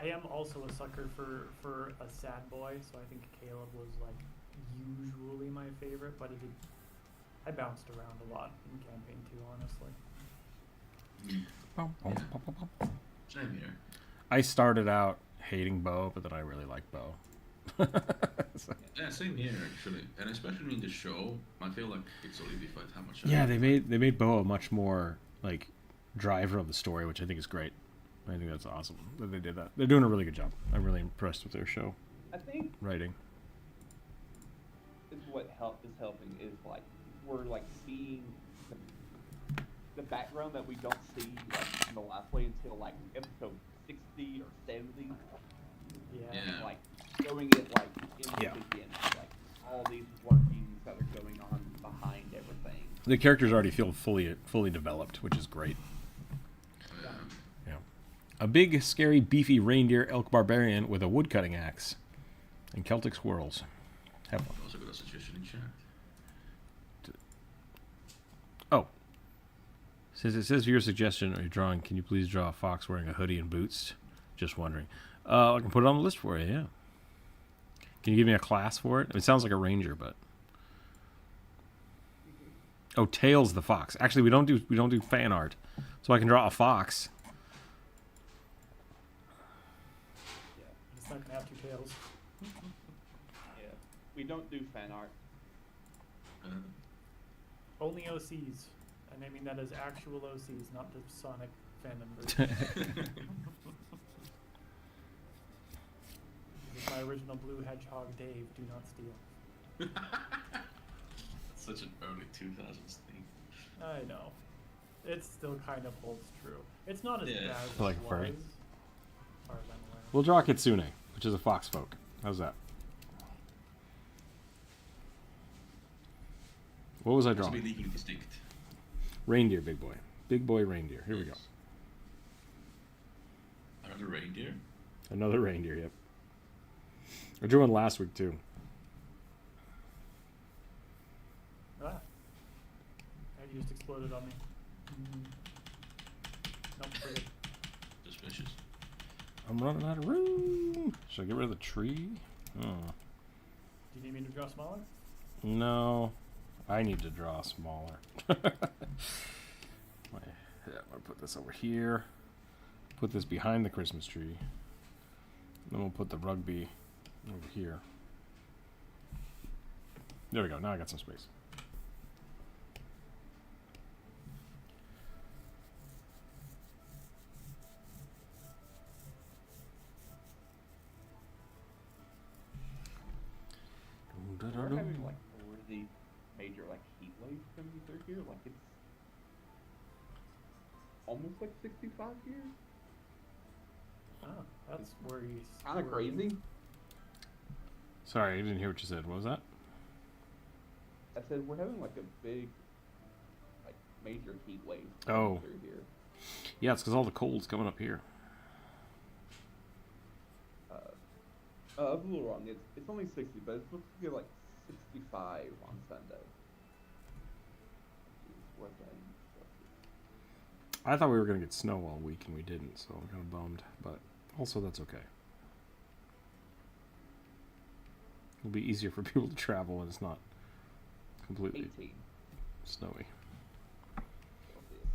I am also a sucker for a sad boy, so I think Caleb was like usually my favorite, but I bounced around a lot in campaign 2, honestly. Same here. I started out hating Bo, but then I really like Bo. So- Yeah, same here actually, and especially in the show, I feel like it's solidified how much. yeah, they made Bo a much more like driver of the story, which I think is great. I think that's awesome that they did that. They're doing a really good job. I'm really impressed with their show I think writing. is what is helping is like we're like seeing the background that we don't see like in the last way until like episode 60 or 70. Yeah. Yeah. Like showing it like in the Yeah. beginning, like all these workings that are going on behind everything. The characters already feel fully developed, which is great. Yeah. Yeah. A big, scary, beefy reindeer elk barbarian with a woodcutting axe and Celtic squirrels. Have fun. Also got a suggestion in chat. Oh. Since it says your suggestion or your drawing, can you please draw a fox wearing a hoodie and boots? Just wondering. I can put it on the list for you, yeah. Can you give me a class for it? It sounds like a ranger, but... Oh, Tails the fox. Actually, we don't do fan art. So I can draw a fox. Yeah, It's not gonna have 2 tails. yeah. We don't do fan art. Only OCs. And I mean that as actual OCs, not the Sonic fandom version. This is my original Blue Hedgehog Dave, do not steal. Such an early 2000s thing. I know. It still kind of holds true. It's not as Yeah. bad as Like it a furry? was. As far as I'm aware. We'll draw Kitsune, which is a fox folk. How's that? What was I It's drawing? be legally distinct. Reindeer, big boy. Big boy reindeer. Here we go. Another reindeer. Another reindeer, yep. I drew one last week, too. Ah. That just exploded on me. Nope, we're good. Suspicious. I'm running out of room. Should I get rid of the tree? Oh. Do you need me to draw smaller? No. I need to draw smaller. Yeah, I'm going to put this over here. Put this behind the Christmas tree. Then we'll put the rugby over here. There we go. Now I got some space. We're having like a really major like heat wave coming through here. Like it's almost like 65 years. Ah, that's where he's Kind of crazy. Sorry, I didn't hear what you said. What was that? I said we're having like a big, like major heat wave Oh. coming through here. Yeah, it's because all the cold's coming up here. I was a little wrong. It's only 60, but it's supposed to be like 65 on Sunday. Which is what I thought we were going to get snow all week, and we didn't, so I'm kind of bummed. But also, that's okay. It'll be easier for people to travel when it's not completely 18. snowy. Celsius.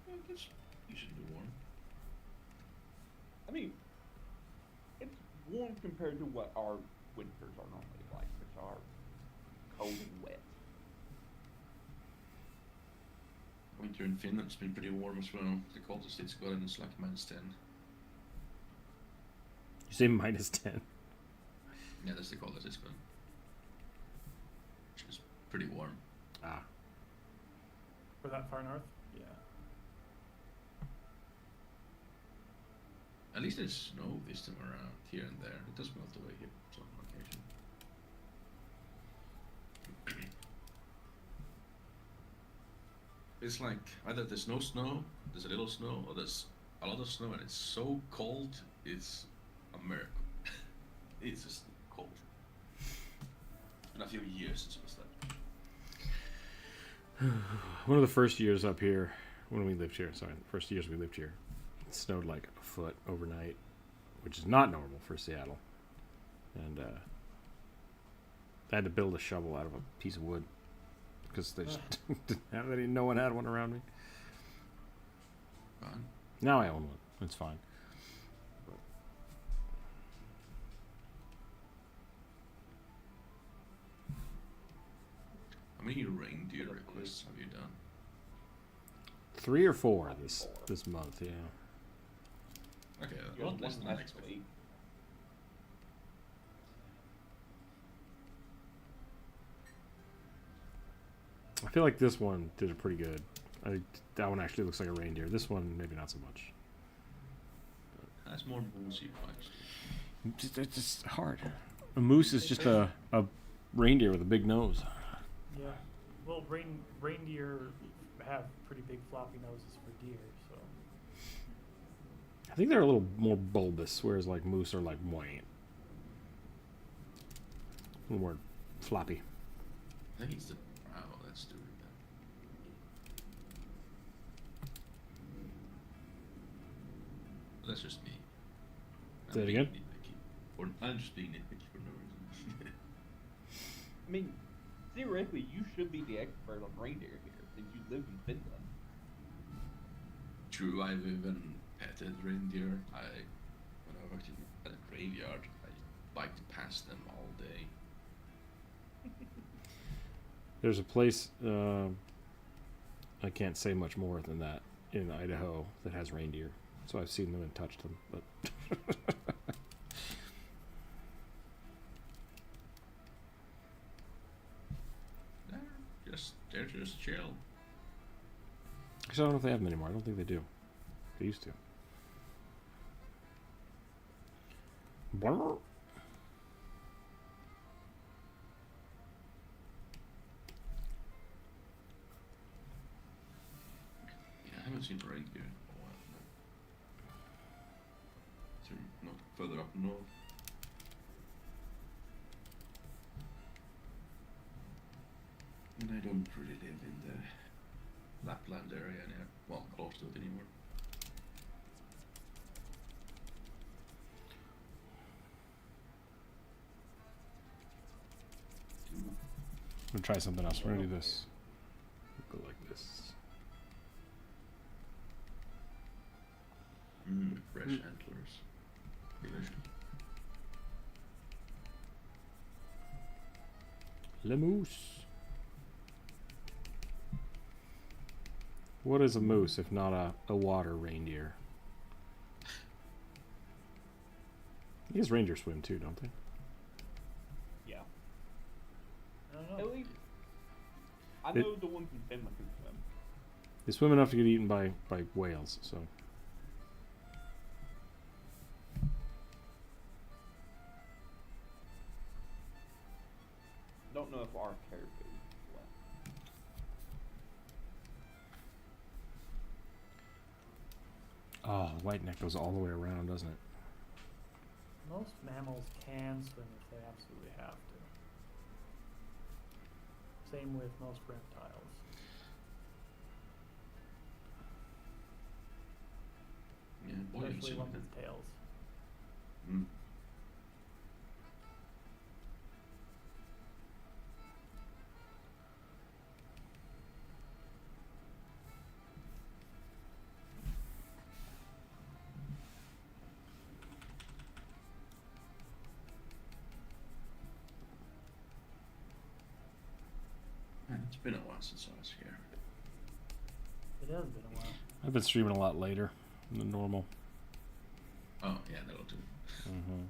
Yeah, that's usually warm. I mean, it's warm compared to what our winters are normally like, which are cold and wet. Winter in Finland's been pretty warm as well. The coldest it's gotten is like -10. You say -10. Yeah, that's the coldest it's gotten. Which is pretty warm. Ah. For that far north? Yeah. At least there's snow this time around, here and there. It does melt away here on occasion. It's like either there's no snow, there's a little snow, or there's a lot of snow and it's so cold, it's a miracle. It's just cold. It's been a few years since it was that. One of the first years up here, when we lived here, sorry, the first years we lived here, it snowed like a foot overnight, which is not normal for Seattle. And I had to build a shovel out of a piece of wood because they just didn't have any. No one had one around me. Fun. Now I own one. It's fine. How many reindeer requests have you done? 3 or 4 this month. Yeah. Okay, a You lot had less one than I last expected. week. I feel like this one did it pretty good. That one actually looks like a reindeer. This one maybe not so much. That's more moosey vibes. It's just hard. A moose is just a reindeer with a big nose. Yeah. Well, reindeer have pretty big floppy noses for deer, so. I think they're a little more bulbous, whereas like moose are like white. A little more floppy. I think it's the brow that's doing that. That's just me. Say it being again? nitpicky. Or I'm just being nitpicky for no reason. I mean, theoretically, you should be the expert on reindeer here, since you live in Finland. True, I've even petted reindeer. When I worked at a graveyard, I biked past them all day. There's a place, I can't say much more than that, in Idaho that has reindeer. So I've seen them and touched them, but They're just chill. actually I don't know if they have them anymore. I don't think they do. They used to. Brrr. Yeah, I haven't seen reindeer in a while now. They're not further up north. And I don't really live in the Lapland area near, well, close to it anymore. I'm gonna try something else. We're gonna do this. Go like this. Fresh antlers. Delicious. Le moose. What is a moose if not a water reindeer? I guess reindeer swim too, don't they? Yeah. I don't know. At least, I know the ones in Finland can swim. They swim enough to get eaten by whales, so. Don't know if our caribou left. Oh, the white neck goes all the way around, doesn't it? Most mammals can swim if they absolutely have to. Same with most reptiles. Yeah, boy, Especially ones with tails. Mm. It's been a while since I was here. It has been a while. I've been streaming a lot later than normal. Oh, yeah, that'll do. Mm-hmm.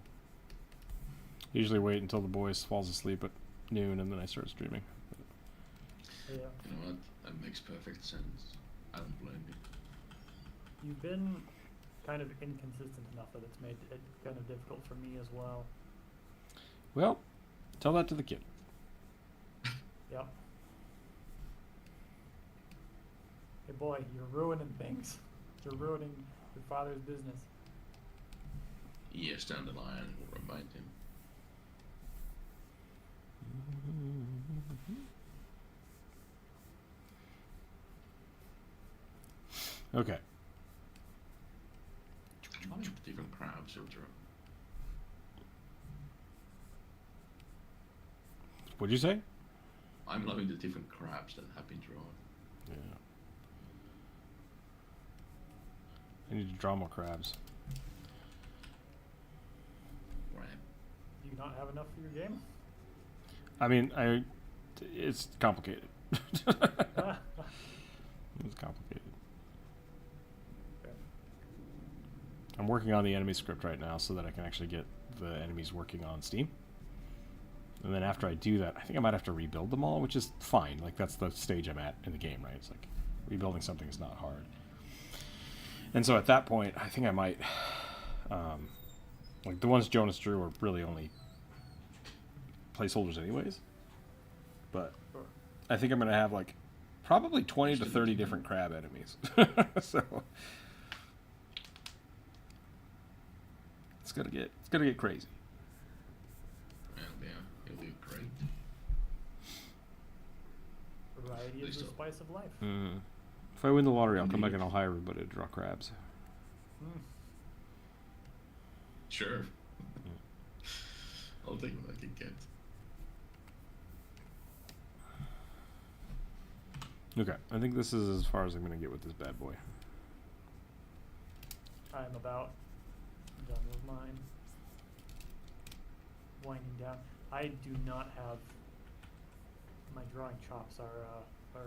Usually wait until the boys falls asleep at noon and then I start streaming. Yeah. You know what? That makes perfect sense. I don't blame you. You've been kind of inconsistent enough that it's made it kind of difficult for me as well. Well, tell that to the kid. Yep. Hey boy, you're ruining things. You're ruining Your father's business. Years down the line, will remind him. Okay. Different crabs will draw. What'd you say? I'm loving the different crabs that have been drawn. Yeah. I need to draw more crabs. Right. Do you not have enough for your game? I mean, it's complicated. It's complicated. Okay. I'm working on the enemy script right now so that I can actually get the enemies working on Steam. And then after I do that, I think I might have to rebuild them all, which is fine. Like, that's the stage I'm at in the game, right? It's like, rebuilding something is not hard. And so at that point, I think I might... like, the ones Jonas drew are really only placeholders anyways. But Sure. I think I'm going to have, like, probably 20 to 30 different crab enemies. So... It's gonna get crazy. And yeah, it'll be great. Variety is Please the don't. spice of life. Mm. If I win the lottery, I'll come back and I'll hire everybody to draw crabs. Mm. Sure. I'll take what I can get. Okay, I think this is as far as I'm gonna get with this bad boy. I'm about done with mine. Winding down. I do not have my drawing chops are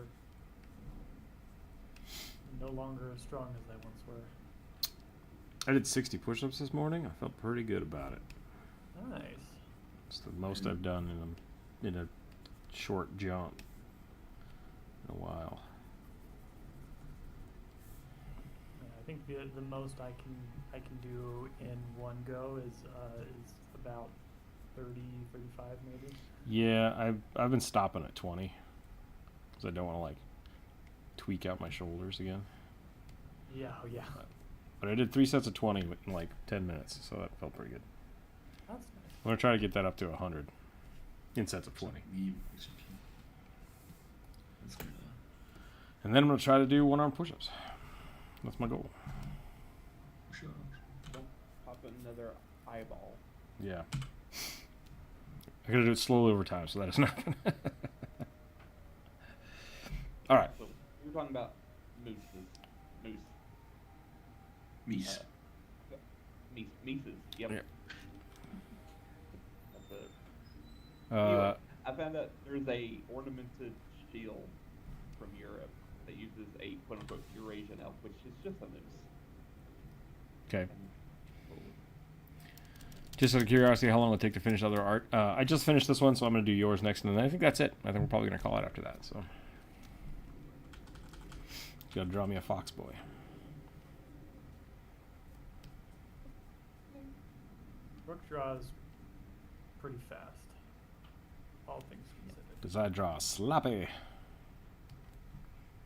no longer as strong as they once were. I did 60 push-ups this morning. I felt pretty good about it. Nice. It's the most I've done in a short jaunt in a while. Yeah, I think the most I can do in one go is about 30, 35 maybe. Yeah, I've been stopping at 20 because I don't want to like tweak out my shoulders again. Yeah, oh yeah. But I did 3 sets of 20 in like 10 minutes, so that felt pretty good. That's nice. I'm gonna try to get that up to 100 in sets of 20, That's good. and then I'm gonna try to do one-arm push-ups. That's my goal. Sure. Don't pop another eyeball. Yeah. I gotta do it slowly over time, so that doesn't happen. All right. So we were talking about moose. Meese. Mises. Yep. Yeah. That's it. Uh, Anyway, I found out there's a ornamented shield from Europe that uses a quote-unquote Eurasian elf, which is just a moose. okay. And, Just out of curiosity, how long will it take to finish other art? I just finished this one, so I'm gonna do yours next, and then I think that's it. I think we're probably gonna call it after that. So, you gotta draw me a fox boy. Rook draws pretty fast. All things considered. Cause I draw sloppy.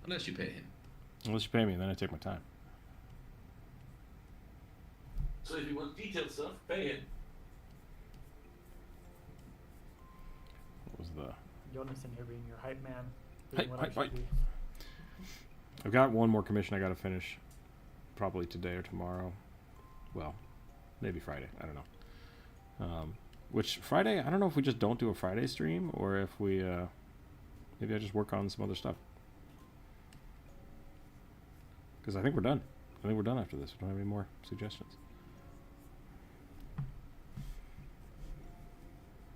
Unless you pay him. Unless you pay me, and then I take my time. So if you want detailed stuff, pay him. What was the? Jonas in here being your hype man. Doing Hype, what I hype, should hype. be. I've got one more commission I gotta finish, probably today or tomorrow. Well, maybe Friday. I don't know. Which Friday? I don't know if we just don't do a Friday stream or if we maybe I just work on some other stuff. Because I think we're done. I think we're done after this. We don't have any more suggestions.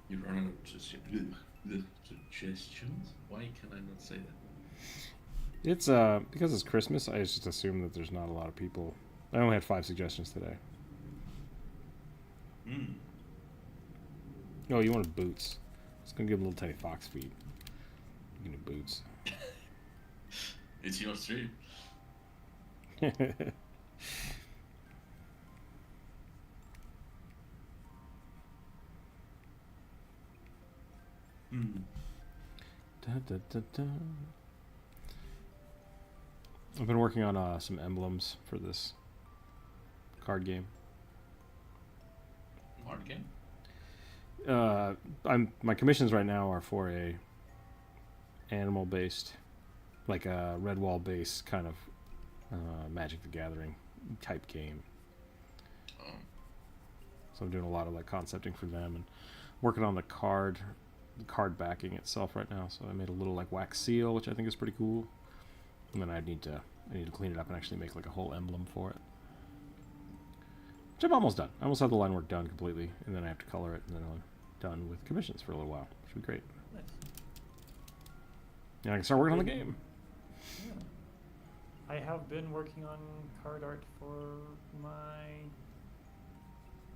You run out of suggestions? Why can I not say that? It's because it's Christmas. I just assume that there's not a lot of people. I only had 5 suggestions today. Hmm. Oh, you wanted boots? It's gonna give him little tiny fox feet. You can do boots. It's your stream. Hmm. Da, da, da, da. I've been working on some emblems for this card game. Card game? My commissions right now are for a animal based, like a Redwall based kind of Magic the Gathering type game. Oh. So I'm doing a lot of like concepting for them and working on the card backing itself right now. So I made a little like wax seal, which I think is pretty cool. And then I need to clean it up and actually make like a whole emblem for it. Which I'm almost done. I almost have the line work done completely, and then I have to color it, and then I'm done with commissions for a little while. Which would be great. Nice. And I can start working on the game. Yeah. I have been working on card art for my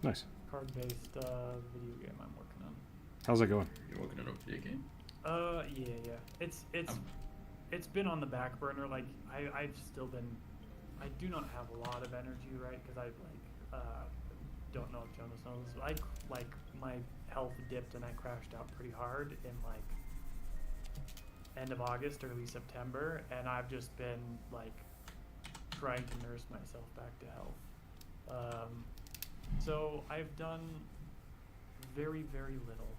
Nice. card-based video game I'm working on. How's that going? You're working on a video game? Yeah. It's been on the back burner. Like I've still been. I do not have a lot of energy, right? Because I don't know if Jonas knows. Like my health dipped and I crashed out pretty hard in like end of August, early September, and I've just been like trying to nurse myself back to health. So I've done very, very little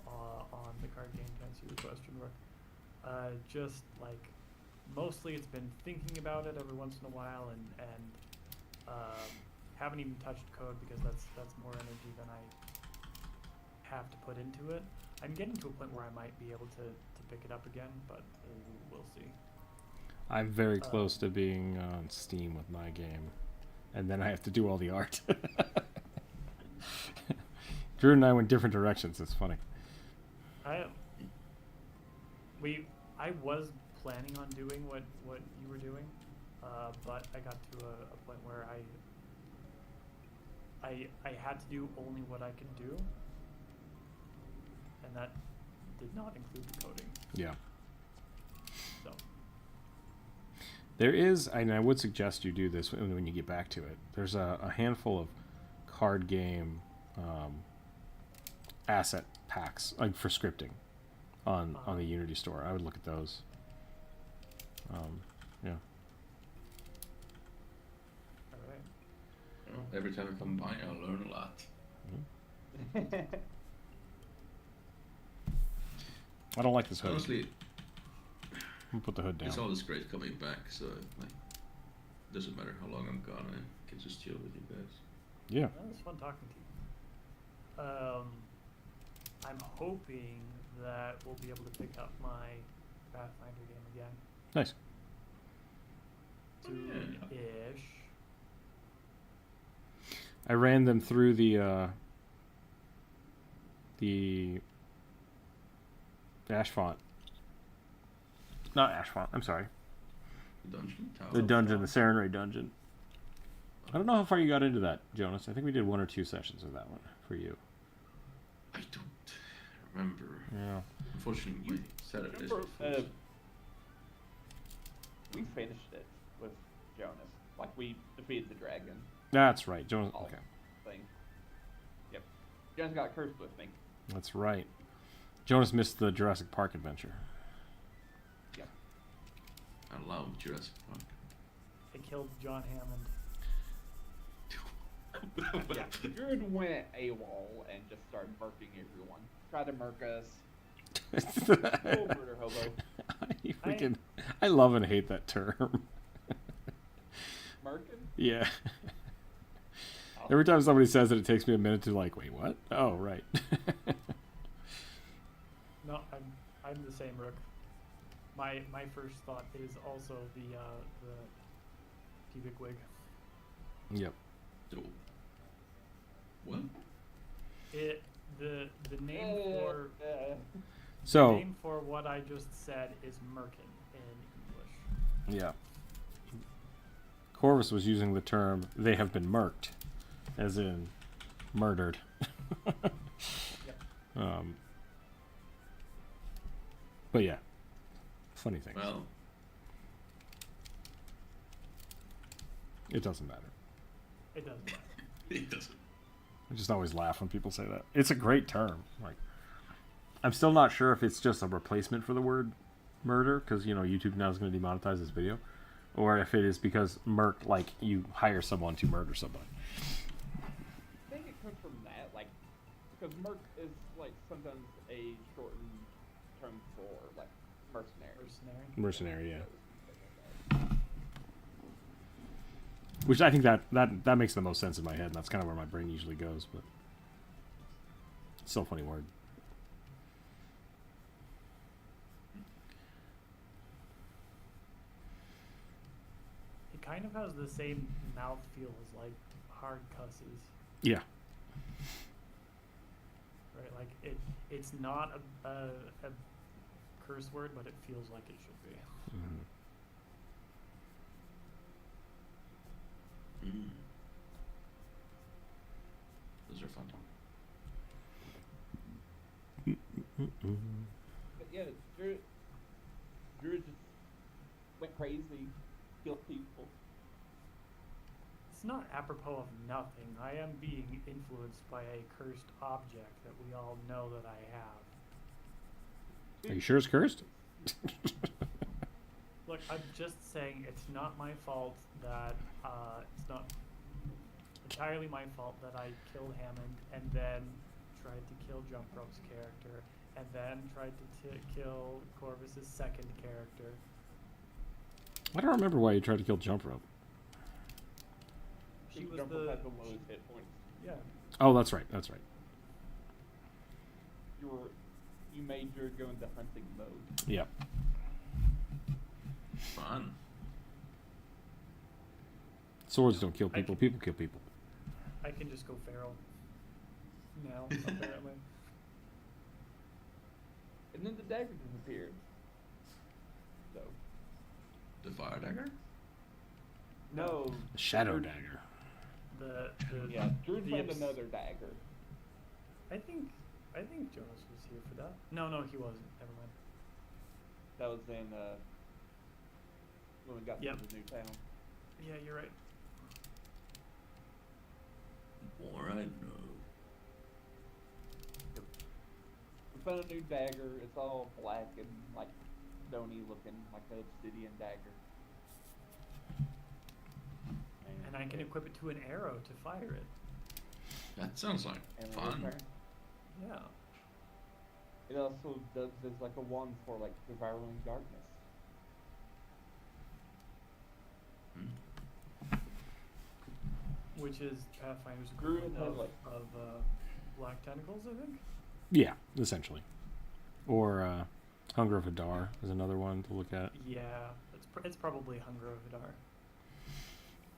on the card game to answer your question, Rook. Just like mostly it's been thinking about it every once in a while, and haven't even touched code because that's more energy than I have to put into it. I'm getting to a point where I might be able to pick it up again, but we'll see. I'm very close to being on Steam with my game, and then I have to do all the art. Drew and I went different directions. It's funny. I was planning on doing what you were doing, but I got to a point where I had to do only what I could do, and that did not include the coding. Yeah. So There is, and I would suggest you do this when you get back to it. There's a handful of card game asset packs like for scripting on the Unity store. I would look at those. Yeah. all right. Well, every time I come by, I learn a lot. I don't like this hood. Honestly, I'm gonna put the hood down. it's always great coming back, so like, doesn't matter how long I'm gone, I can just chill with you guys. Yeah. Well, it was fun talking to you. I'm hoping that we'll be able to pick up my Pathfinder game again. Nice. Soon-ish. I ran them through the Ashfont. Not Ashfont. I'm sorry. Dungeon Tower. The dungeon, the Serenray dungeon. I don't know how far you got into that, Jonas. I think we did 1 or 2 sessions of that one for you. I don't remember. Yeah. Unfortunately, my Saturdays Remember, were full. we finished it with Jonas. Like, we defeated the dragon That's right, Jonas. Oh. Okay, thing. Yep. Jonas got cursed with me. that's right. Jonas missed the Jurassic Park adventure. Yep. I love Jurassic Park. I killed John Hammond. Yeah, Druid went AWOL and just started murking everyone. Tried to murk us. Oh, murder hobo. I love and hate that term. Murking? Yeah. Oh. Every time somebody says it, it takes me a minute to like, wait, what? Oh, right. No, I'm the same, Rook. My first thought is also the pubic wig. Yep. So, what? The name for So, name for what I just said is Merkin in English. yeah. Corvus was using the term "they have been murked," as in murdered. Yep. But yeah, funny thing. Well, It doesn't matter. It doesn't matter. it doesn't. I just always laugh when people say that. It's a great term. Like, I'm still not sure if it's just a replacement for the word murder, because YouTube now is going to demonetize this video. or if it is because Merc, like, you hire someone to murder somebody. I think it comes from that, like, because merc is like sometimes a shortened term for like mercenary. Mercenary, yeah. Which I think that makes the most sense in my head, and that's kind of where my brain usually goes, but it's still a funny word. It kind of has the same mouthfeel as like hard cusses, Yeah. right? Like it's not a curse word, but it feels like it should be. Mm-hmm. Mm. Those are fun. But yeah, Druid just went crazy, killed people. It's not apropos of nothing. I am being influenced by a cursed object that we all know that I have. Are you sure it's cursed? Look, I'm just saying it's not my fault that it's not entirely my fault that I killed Hammond and then tried to kill Jump Rope's character and then tried to kill Corvus's second character. I don't remember why you tried to kill Jump Rope. She was Jump the had the lowest hit points. yeah. Oh, that's right. That's right. You made Druid go into hunting mode. Yep. Fun. Swords don't kill people. People kill people. I can just go feral now, apparently. And then the dagger disappeared. So The fire dagger? no. The Shadow Druid- Dagger. The Yeah, Druid the found obs- another dagger. I think Jonas was here for that. No, he wasn't. Never mind. That was in when we got Yep. to the new town. Yeah, you're right. More I know. We found a new dagger. It's all black and like stony looking, like an obsidian dagger. And I can equip it to an arrow to fire it. That sounds like and fun. Yeah. It also does as like a wand for like devouring darkness. Hmm. Which is Pathfinder's Druid equivalent had, of, like- Black Tentacles, I think? Yeah, essentially. Or Hunger of Hadar is another one to look at. Yeah, it's probably Hunger of Hadar.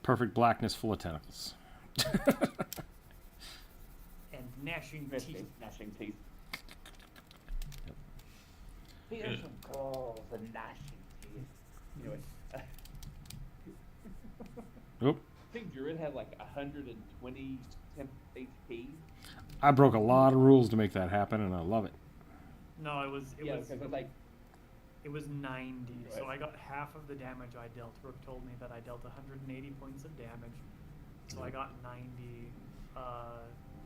Perfect blackness full of tentacles. And gnashing Gnashing, teeth. gnashing teeth. Yep. Here's some claws and gnashing teeth. Anyway, Oop. I think Druid had like 120 temp HP. I broke a lot of rules to make that happen, and I love it. No, it was Because it's like it was 90. So Right. I got half of the damage I dealt. Rook told me that I dealt 180 points of damage. So I got 90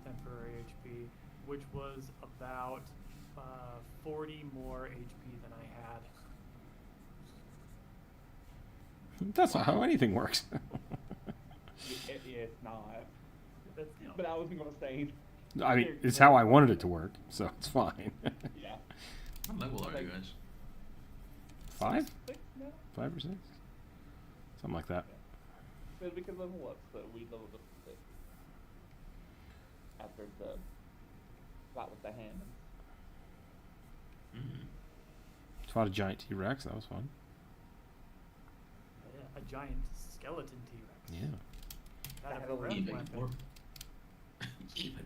temporary HP, which was about 40 more HP than I had. That's not how anything works. it's not. That's, But I wasn't gonna say. I mean, it's how I wanted it to work, so it's fine. Yeah. What level are you guys? 5? 6 now. 5 or 6? Something like that. But we could level up, so we leveled up to 6 after the fight with the hand. Mm. Fought a giant T-Rex. That was fun. a giant skeleton T-Rex. Yeah. That That a was breath Even weapon. more. Even.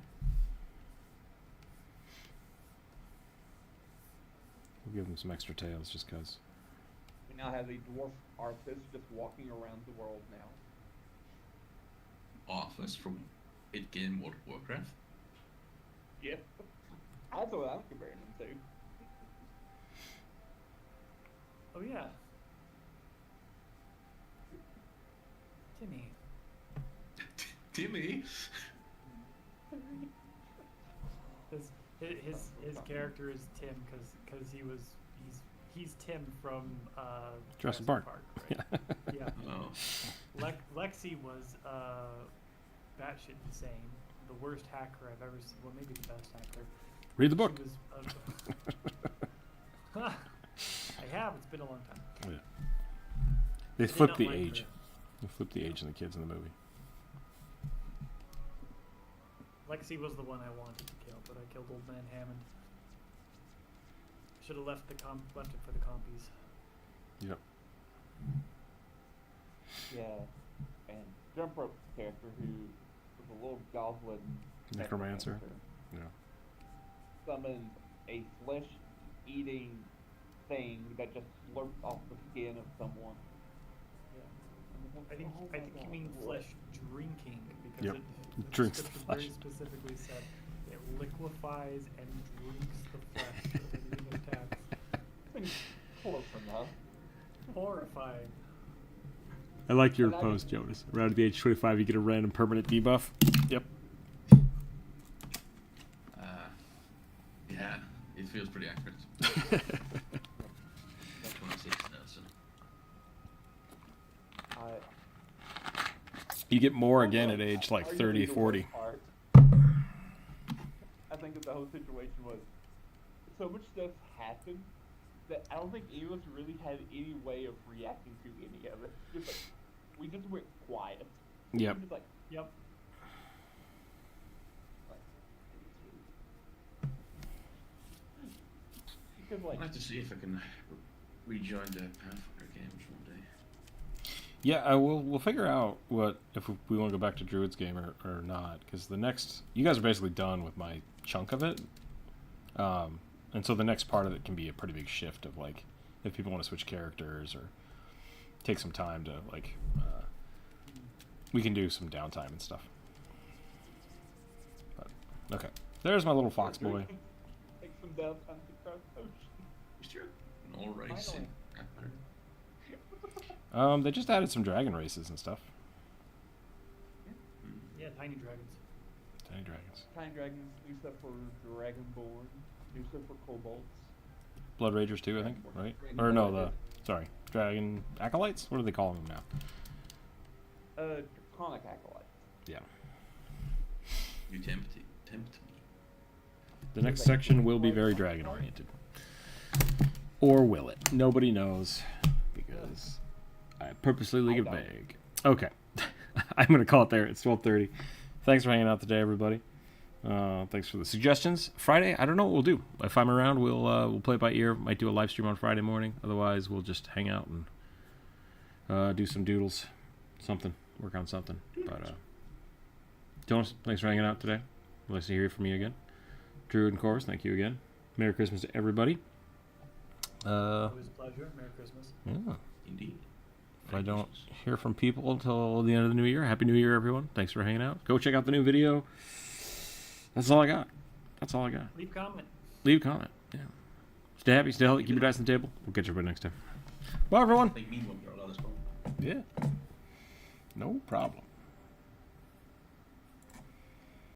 We'll give them some extra tails just because. We now have a dwarf artist just walking around the world now. Office from it game World of Warcraft. Yeah. That's what I'm comparing them to. Oh yeah. Timmy. Timmy. His character is Tim because he's He's Tim from Jurassic Park. right? Yeah. Oh. Lexi was batshit insane. The worst hacker I've ever seen. Well, maybe the best hacker. Read the book. She was, I have. It's been a long time. Yeah. They I did flipped not the like age. her. They flipped the age in the kids in the movie. Lexi was the one I wanted to kill, but I killed Old Man Hammond. Should have left it for the compies. Yep. Yeah, and Jump Rope's character, who was a little goblin Necromancer. Yeah. summoned a flesh-eating thing that just slurped off the skin of someone. I think you mean flesh drinking because Yep. the Drinks the description flesh. very specifically said it liquefies and drinks the flesh of anything it attacks. Close enough. Horrifying. I like your And I post, just- Jonas. Around the age 25, you get a random permanent debuff. Yep. Yeah, it feels pretty accurate. 26 now, so. You get more again at age like 30, 40. I think that the whole situation was so much stuff happened that I don't think any of us really had any way of reacting to any of it. Just like we just went quiet. Yep. Just like Yep. because I'll like have to see if I can rejoin the Pathfinder games one day. Yeah, I will. We'll figure out what if we want to go back to Druid's game or not, because the next you guys are basically done with my chunk of it, and so the next part of it can be a pretty big shift of like if people want to switch characters or take some time to like we can do some downtime and stuff. But, okay, there's my little fox boy. take some downtime to cross ocean. Is there an all race in Pathfinder? They just added some dragon races and stuff. Yeah, tiny dragons. Tiny dragons. Tiny dragons, new stuff for Dragonborn, new stuff for kobolds. Blood Ragers too, I think, right? Or no, sorry, Dragon Acolytes? What do they call them now? Draconic acolyte. Yeah. You tempt me. The next section will be very dragon oriented. Or will it? Nobody knows because I purposely leave it vague. Okay. I'm going to call it there. It's 12:30. Thanks for hanging out today, everybody. Thanks for the suggestions. Friday, I don't know what we'll do. If I'm around, we'll play it by ear. Might do a live stream on Friday morning. Otherwise, we'll just hang out and do some doodles. Something. Work on something. But Jonas, thanks for hanging out today. Nice to hear from you again. Druid and Chorus, thank you again. Merry Christmas to everybody. Always a pleasure. Merry Christmas. Yeah. Indeed. If I don't hear from people until the end of the new year, Happy New Year, everyone. Thanks for hanging out. Go check out the new video. That's all I got. That's all I got. Leave a comment. Leave a comment. Yeah. Stay happy, stay healthy, keep your dice on the table. We'll catch everybody next time. Bye, everyone. Like me when you're allowed as well. Yeah. No problem.